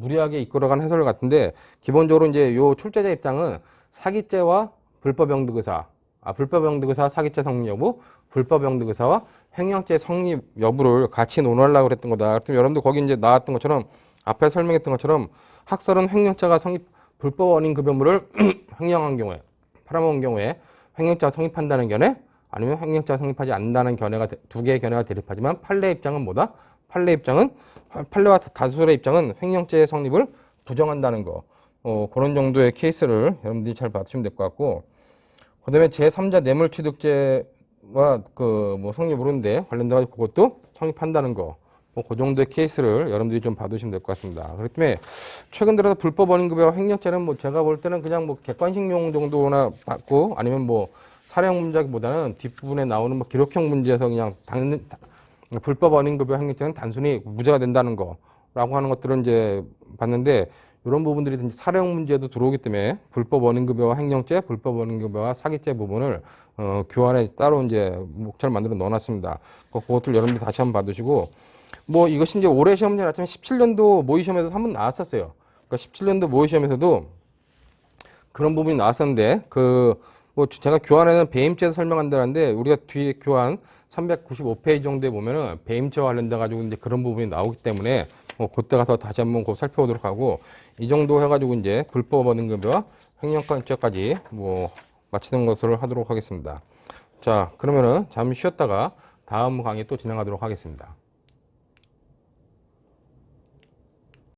무리하게 이끌어간 해설 같은데, 기본적으로 이제 요 출제자 입장은 사기죄와 불법영득의사, 불법영득의사 사기죄 성립 여부, 불법영득의사와 횡령죄 성립 여부를 같이 논하려고 그랬던 거다. 그럼 여러분들 거기 이제 나왔던 것처럼, 앞에 설명했던 것처럼 학설은 횡령죄가 불법 원인 급여물을 횡령한 경우에, 팔아먹은 경우에 횡령죄가 성립한다는 견해, 아니면 횡령죄가 성립하지 않는다는 견해가 두 개의 견해가 대립하지만 판례 입장은 뭐다? 판례와 다수의 입장은 횡령죄의 성립을 부정한다는 거. 그런 정도의 케이스를 여러분들이 잘 봐주시면 될 것 같고, 그 다음에 제3자 뇌물취득죄와 뭐 성립 모르는데 관련돼서 그것도 성립한다는 거, 그 정도의 케이스를 여러분들이 좀 봐두시면 될 것 같습니다. 그렇기 때문에 최근 들어서 불법 원인급여와 횡령죄는 뭐 제가 볼 때는 그냥 뭐 객관식용 정도나 받고 아니면 뭐 사령 문제보다는 뒷부분에 나오는 뭐 기록형 문제에서 그냥 불법 원인급여 횡령죄는 단순히 무죄가 된다는 거라고 하는 것들은 이제 봤는데, 이런 부분들이 사령 문제도 들어오기 때문에 불법 원인급여와 횡령죄, 불법 원인급여와 사기죄 부분을 교환에 따로 이제 목차를 만들어 넣어놨습니다. 그것들 여러분들 다시 한번 봐두시고, 뭐 이것이 이제 올해 시험 문제 나왔지만 17년도 모의 시험에도 한번 나왔었어요. 그러니까 17년도 모의 시험에서도 그런 부분이 나왔었는데, 뭐 제가 교환에는 배임죄에서 설명한다는데, 우리가 뒤에 교환 395페이지 정도에 보면은 배임죄와 관련돼 가지고 이제 그런 부분이 나오기 때문에 그때 가서 다시 한번 살펴보도록 하고, 이 정도 해가지고 이제 불법 원인급여와 횡령죄까지 뭐 마치는 것을 하도록 하겠습니다. 자, 그러면은 잠시 쉬었다가 다음 강의 또 진행하도록 하겠습니다.